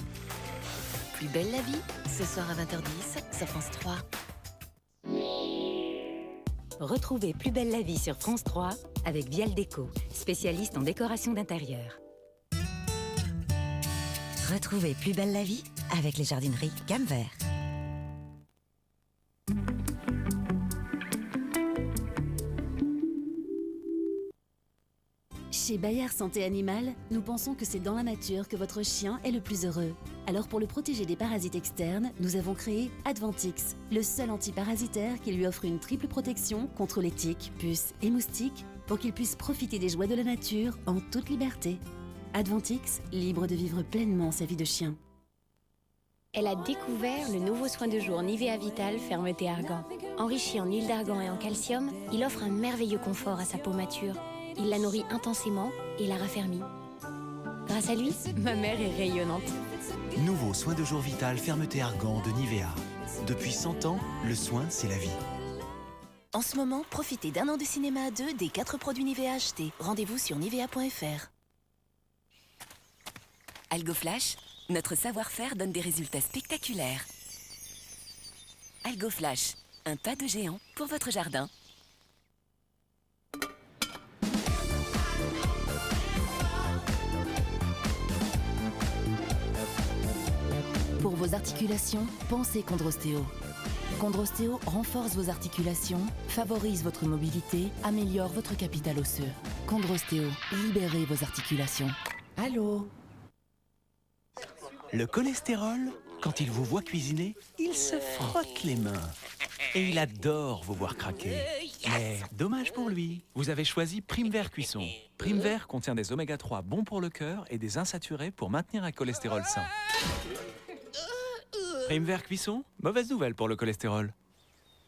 Plus belle la vie, ce soir à 20h10 sur France 3. Retrouvez Plus belle la vie sur France 3 avec Vial Déco, spécialiste en décoration d'intérieur. Retrouvez Plus belle la vie avec les jardineries Gamme Vert. Chez Bayer Santé Animale, nous pensons que c'est dans la nature que votre chien est le plus heureux. Alors pour le protéger des parasites externes, nous avons créé Advantix, le seul antiparasitaire qui lui offre une triple protection contre les tiques, puces et moustiques pour qu'il puisse profiter des joies de la nature en toute liberté. Advantix, libre de vivre pleinement sa vie de chien. Elle a découvert le nouveau soin de jour Nivea Vital Fermeté Argan. Enrichi en huile d'argan et en calcium, il offre un merveilleux confort à sa peau mature. Il la nourrit intensément et la raffermit. Grâce à lui, ma mère est rayonnante. Nouveau soin de jour Vital Fermeté Argan de Nivea. Depuis 100 ans, le soin, c'est la vie. En ce moment, profitez d'un an de cinéma à 2 des 4 produits Nivea achetés. Rendez-vous sur nivea.fr. AlgoFlash, notre savoir-faire donne des résultats spectaculaires. AlgoFlash, un pas de géant pour votre jardin. Pour vos articulations, pensez Chondrostéo. Chondrostéo renforce vos articulations, favorise votre mobilité, améliore votre capital osseux. Chondrostéo, libérez vos articulations. Allô? Le cholestérol, quand il vous voit cuisiner, il se frotte les mains. Et il adore vous voir craquer. Mais dommage pour lui, vous avez choisi Primevert Cuisson. Primevert contient des oméga 3 bons pour le cœur et des insaturés pour maintenir un cholestérol sain. Primevert Cuisson, mauvaise nouvelle pour le cholestérol.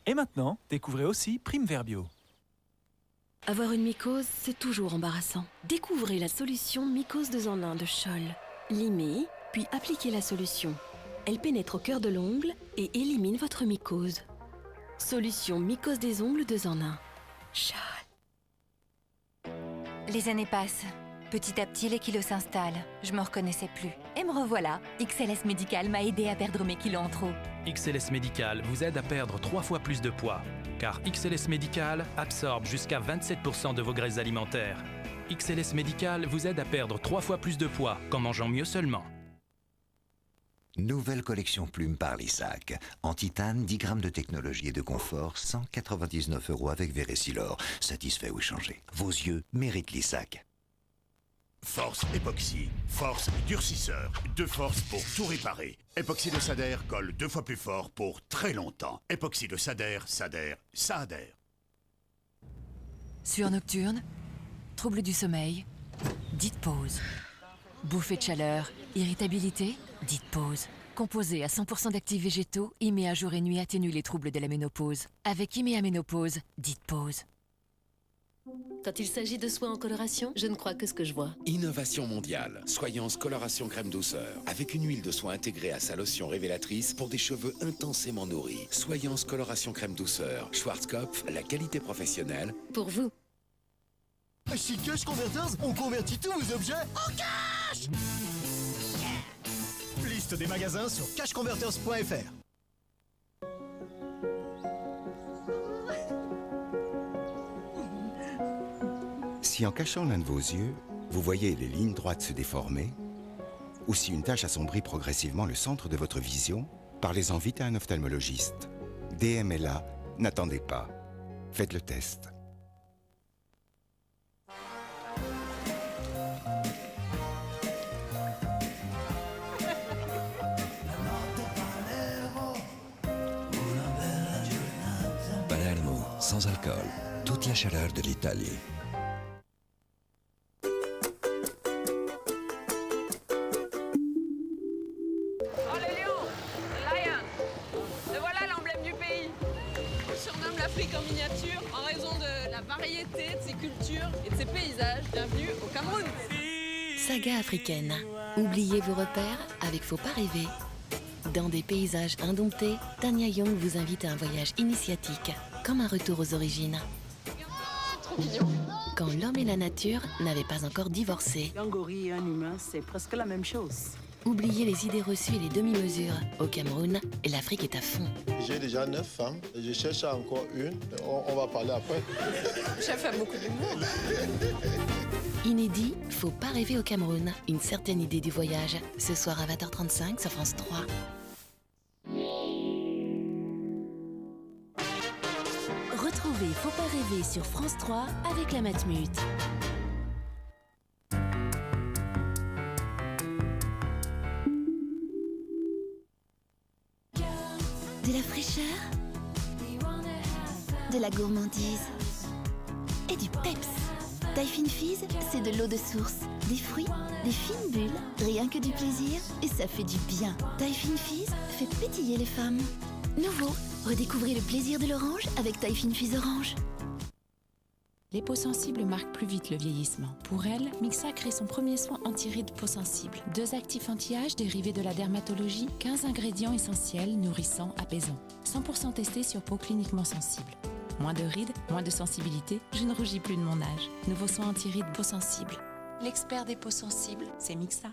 Et maintenant, découvrez aussi Primevert Bio. Avoir une mycose, c'est toujours embarrassant. Découvrez la solution mycose 2 en 1 de Scholl. Limez, puis appliquez la solution. Elle pénètre au cœur de l'ongle et élimine votre mycose. Solution mycose des ongles 2 en 1. Scholl. Les années passent. Petit à petit, les kilos s'installent. Je me reconnaissais plus. Et me revoilà. XLS Médical m'a aidé à perdre mes kilos en trop. XLS Médical vous aide à perdre 3 fois plus de poids. Car XLS Médical absorbe jusqu'à 27% de vos graisses alimentaires. XLS Médical vous aide à perdre 3 fois plus de poids qu'en mangeant mieux seulement. Nouvelle collection Plume par Lissac. En titane, 10 grammes de technologie et de confort, 199 € avec Vérésilor. Satisfait ou échangé. Vos yeux méritent Lissac. Force époxy, force durcisseur, 2 forces pour tout réparer. Époxy de Sader colle 2 fois plus fort pour très longtemps. Époxy de Sader, ça adhère. Sueur nocturne, trouble du sommeil, dites pause. Bouffée de chaleur, irritabilité, dites pause. Composé à 100% d'actifs végétaux, Iméa jour et nuit atténue les troubles de la ménopause. Avec Iméa Ménopause, dites pause. Quand il s'agit de soins en coloration, je ne crois que ce que je vois. Innovation mondiale. Soyance Coloration Crème Douceur. Avec une huile de soin intégrée à sa lotion révélatrice pour des cheveux intensément nourris. Soyance Coloration Crème Douceur. Schwarzkopf, la qualité professionnelle. Pour vous. Chez Cash Converters, on convertit tous vos objets en cash. Liste des magasins sur cashconverters.fr. Si en cachant l'un de vos yeux, vous voyez les lignes droites se déformer, ou si une tache assombrit progressivement le centre de votre vision, parlez-en vite à un ophtalmologiste. DM est là, n'attendez pas. Faites le test. Palermo, sans alcool. Toute la chaleur de l'Italie. Oh les lions, Lion, le voilà l'emblème du pays. On surnomme l'Afrique en miniature en raison de la variété de ses cultures et de ses paysages. Bienvenue au Cameroun. Saga africaine. Oubliez vos repères avec Faut pas rêver. Dans des paysages indomptés, Tania Young vous invite à un voyage initiatique, comme un retour aux origines. Trop mignon. Quand l'homme et la nature n'avaient pas encore divorcé. Un gorille et un humain, c'est presque la même chose. Oubliez les idées reçues et les demi-mesures. Au Cameroun, l'Afrique est à fond. J'ai déjà 9 femmes, je cherche encore une, on va parler après. Chef a beaucoup d'humour. Inédit, Faut pas rêver au Cameroun. Une certaine idée du voyage. Ce soir à 20h35 sur France 3. Retrouvez Faut pas rêver sur France 3 avec la Matmut. De la fraîcheur, de la gourmandise et du peps. Typhine Fizz, c'est de l'eau de source, des fruits, des fines bulles, rien que du plaisir et ça fait du bien. Typhine Fizz fait pétiller les femmes. Nouveau, redécouvrez le plaisir de l'orange avec Typhine Fizz Orange. Les peaux sensibles marquent plus vite le vieillissement. Pour elle, Mixa crée son premier soin anti-rides peau sensible. 2 actifs anti-âge dérivés de la dermatologie, 15 ingrédients essentiels, nourrissants, apaisants. 100% testés sur peau cliniquement sensible. Moins de rides, moins de sensibilité, je ne rougis plus de mon âge. Nouveau soin anti-rides peau sensible. L'expert des peaux sensibles, c'est Mixa.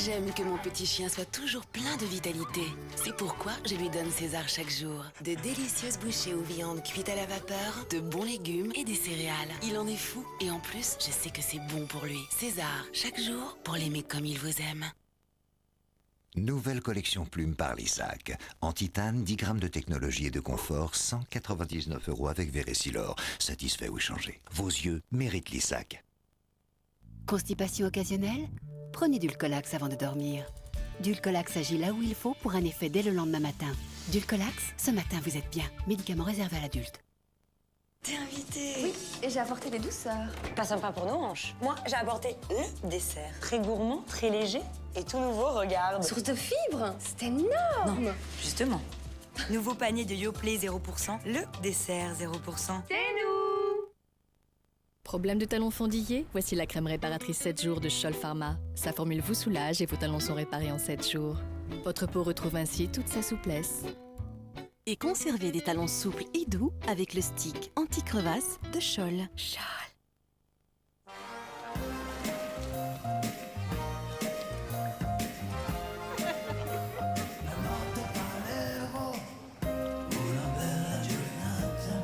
J'aime que mon petit chien soit toujours plein de vitalité. C'est pourquoi je lui donne César chaque jour. De délicieuses bouchées aux viandes cuites à la vapeur, de bons légumes et des céréales. Il en est fou et en plus, je sais que c'est bon pour lui. César, chaque jour, pour l'aimer comme il vous aime. Nouvelle collection plumes par Lissac. En titane, 10 grammes de technologie et de confort, 199 € avec Vérésilor. Satisfait ou échangé. Vos yeux méritent Lissac. Constipation occasionnelle? Prenez Dulcolax avant de dormir. Dulcolax agit là où il faut pour un effet dès le lendemain matin. Dulcolax, ce matin vous êtes bien. Médicament réservé à l'adulte. T'es invité. Oui, et j'ai apporté des douceurs. Pas sympa pour nos hanches. Moi, j'ai apporté le dessert. Très gourmand, très léger et tout nouveau, regarde. Source de fibres, c'est énorme. Non, justement. Nouveau panier de Yoplait 0%, le dessert 0%. C'est nous. Problème de talons fendillés? Voici la crème réparatrice 7 jours de Scholl Pharma. Sa formule vous soulage et vos talons sont réparés en 7 jours. Votre peau retrouve ainsi toute sa souplesse. Et conservez des talons souples et doux avec le stick anti-crevasse de Scholl.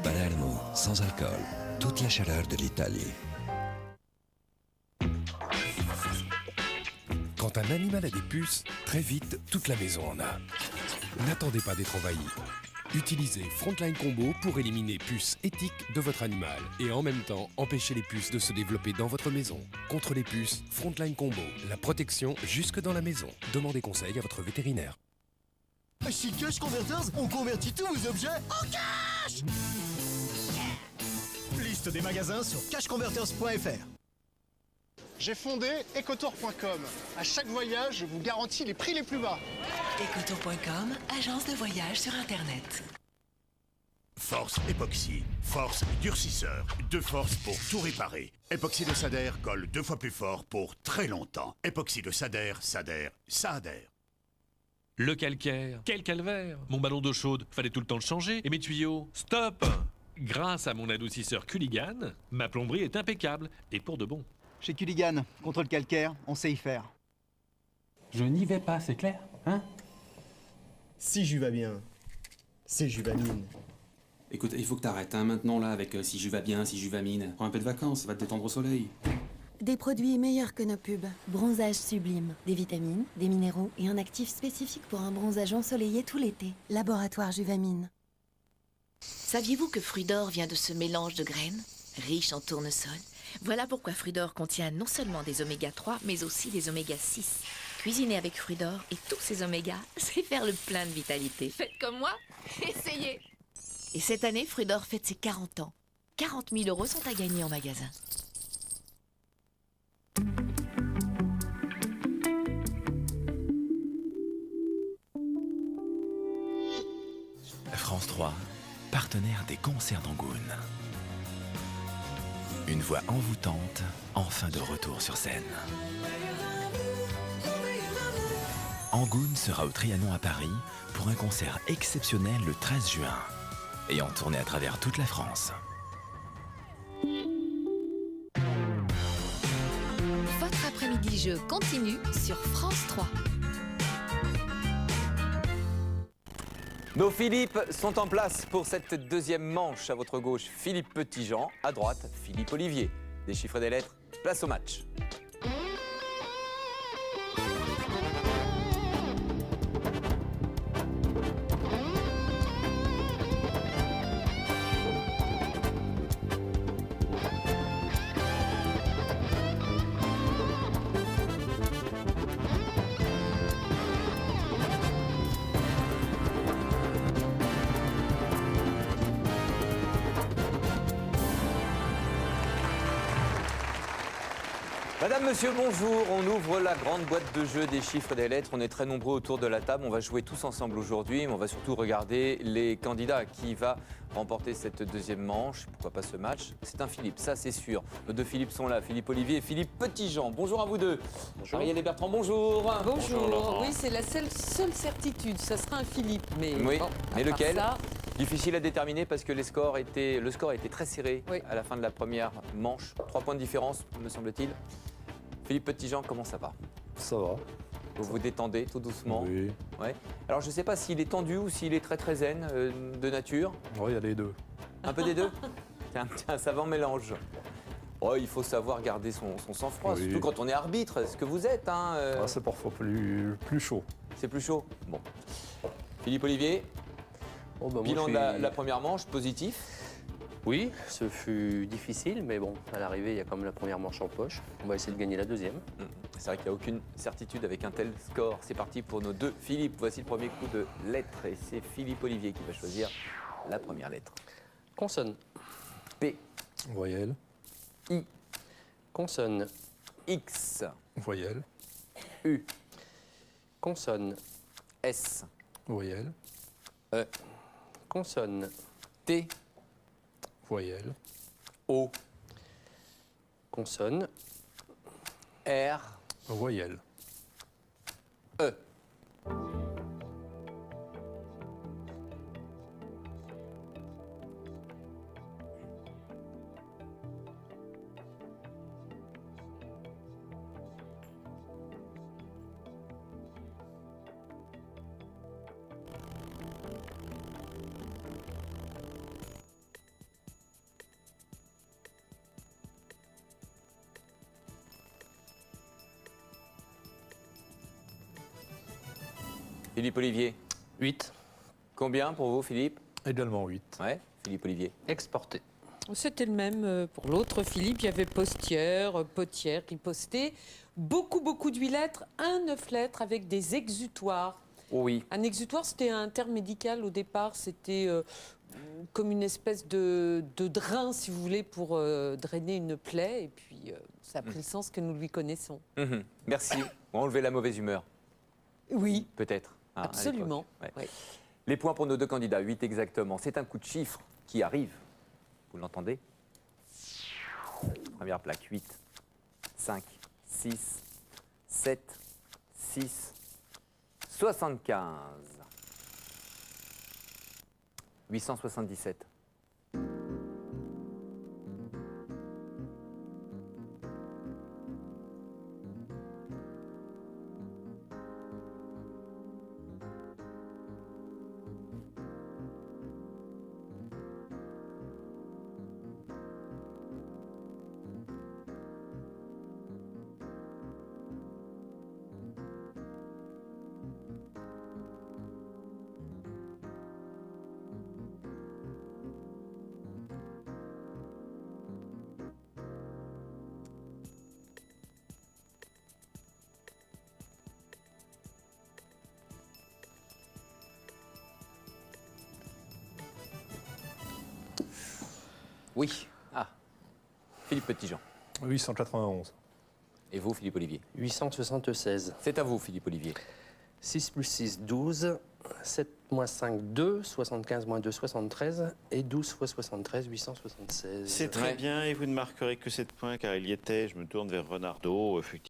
Palermo, sans alcool. Toute la chaleur de l'Italie. Quand un animal a des puces, très vite, toute la maison en a. N'attendez pas d'être envahi. Utilisez Frontline Combo pour éliminer puces éthiques de votre animal et en même temps empêcher les puces de se développer dans votre maison. Contre les puces, Frontline Combo, la protection jusque dans la maison. Demandez conseil à votre vétérinaire. Chez Cash Converters, on convertit tous vos objets en cash. Liste des magasins sur cashconverters.fr. J'ai fondé ecotour.com. À chaque voyage, je vous garantis les prix les plus bas. Ecotour.com, agence de voyage sur Internet. Force époxy, force durcisseur, de force pour tout réparer. Époxy de Sader colle 2 fois plus fort pour très longtemps. Époxy de Sader, ça adhère. Le calcaire, quel calvaire! Mon ballon d'eau chaude, fallait tout le temps le changer. Et mes tuyaux, stop! Grâce à mon adoucisseur Culligan, ma plomberie est impeccable et pour de bon. Chez Culligan, contre le calcaire, on sait y faire. Je n'y vais pas, c'est clair, hein? Si j'y vais bien, c'est Juvamine. Écoute, il faut que t'arrêtes, hein, maintenant là, avec si j'y vais bien, si Juvamine. Prends un peu de vacances, ça va te détendre au soleil. Des produits meilleurs que nos pubs. Bronzage sublime. Des vitamines, des minéraux et un actif spécifique pour un bronzage ensoleillé tout l'été. Laboratoire Juvamine. Saviez-vous que Fruit d'Or vient de ce mélange de graines, riche en tournesol? Voilà pourquoi Fruit d'Or contient non seulement des oméga 3, mais aussi des oméga 6. Cuisiner avec Fruit d'Or et tous ces omégas, c'est faire le plein de vitalité. Faites comme moi, essayez. Et cette année, Fruit d'Or fête ses 40 ans. 40 000 € sont à gagner en magasin. France 3, partenaire des concerts d'Angoune. Une voix envoûtante, enfin de retour sur scène. Angoune sera au Trianon à Paris pour un concert exceptionnel le 13 juin et en tournée à travers toute la France. Votre après-midi jeu continue sur France 3. Nos Philippe sont en place pour cette deuxième manche. À votre gauche, Philippe Petitjean. À droite, Philippe Olivier. Des chiffres et des lettres, place au match. Madame, monsieur, bonjour. On ouvre la grande boîte de jeu des chiffres et des lettres. On est très nombreux autour de la table. On va jouer tous ensemble aujourd'hui. On va surtout regarder les candidats. Qui va remporter cette deuxième manche? Pourquoi pas ce match? C'est un Philippe, ça c'est sûr. Nos deux Philippe sont là, Philippe Olivier et Philippe Petitjean. Bonjour à vous deux. Bonjour. Ariel et Bertrand, bonjour. Bonjour. Oui, c'est la seule certitude. Ça sera un Philippe. Mais, oui, bon, mais lequel ça... Difficile à déterminer parce que le score a été très serré à la fin de la première manche. 3 points de différence, me semble-t-il. Philippe Petitjean, comment ça va? Ça va. Vous vous détendez tout doucement. Oui. Ouais. Alors je ne sais pas s'il est tendu ou s'il est très très zen de nature. Oui, il y a les deux. Ah. Un peu des deux. C'est un savant mélange. Oh, il faut savoir garder son sang-froid, Oui. surtout quand on est arbitre, ce que vous êtes. Hein, Ah, c'est parfois plus chaud. C'est plus chaud. Bon. Philippe Olivier, bilan de la première manche, positif. Oui, ce fut difficile, mais bon, à l'arrivée, il y a quand même la première manche en poche. On va essayer de gagner la deuxième. C'est vrai qu'il n'y a aucune certitude avec un tel score. C'est parti pour nos deux Philippe. Voici le premier coup de lettre et c'est Philippe Olivier qui va choisir la première lettre. Consonne. P. Voyelle. I. Consonne. X. Voyelle. U. Consonne. S. Voyelle. E. Consonne. T. Voyelle. O. Consonne. R. Voyelle. E. Philippe Olivier. 8. Combien pour vous, Philippe? Également 8. Ouais, Philippe Olivier. Exporté. C'était le même pour l'autre Philippe. Il y avait postière, potière, riposté. Beaucoup d'huilettres, un 9 lettres avec des exutoires. Oh oui. Un exutoire, c'était un terme médical au départ. C'était comme une espèce de drain, si vous voulez, pour drainer une plaie. Et puis, ça a pris le sens que nous lui connaissons. Merci. On va enlever la mauvaise humeur. Oui. Peut-être. Hein, à Absolument. l'époque. Ouais. Oui. Les points pour nos deux candidats, 8 exactement. C'est un coup de chiffre qui arrive. Vous l'entendez? Première plaque, 8, 5, 6, 7, 6, 75. 877. Oui. Ah. Philippe Petitjean. 891. Et vous, Philippe Olivier? 876. C'est à vous, Philippe Olivier. 6 plus 6, 12. 7 moins 5, 2. 75 moins 2, 73. Et 12 fois 73, 876. C'est très bien, et vous ne marquerez que 7 points car il y était. Je me tourne vers Renardo. Effectivement.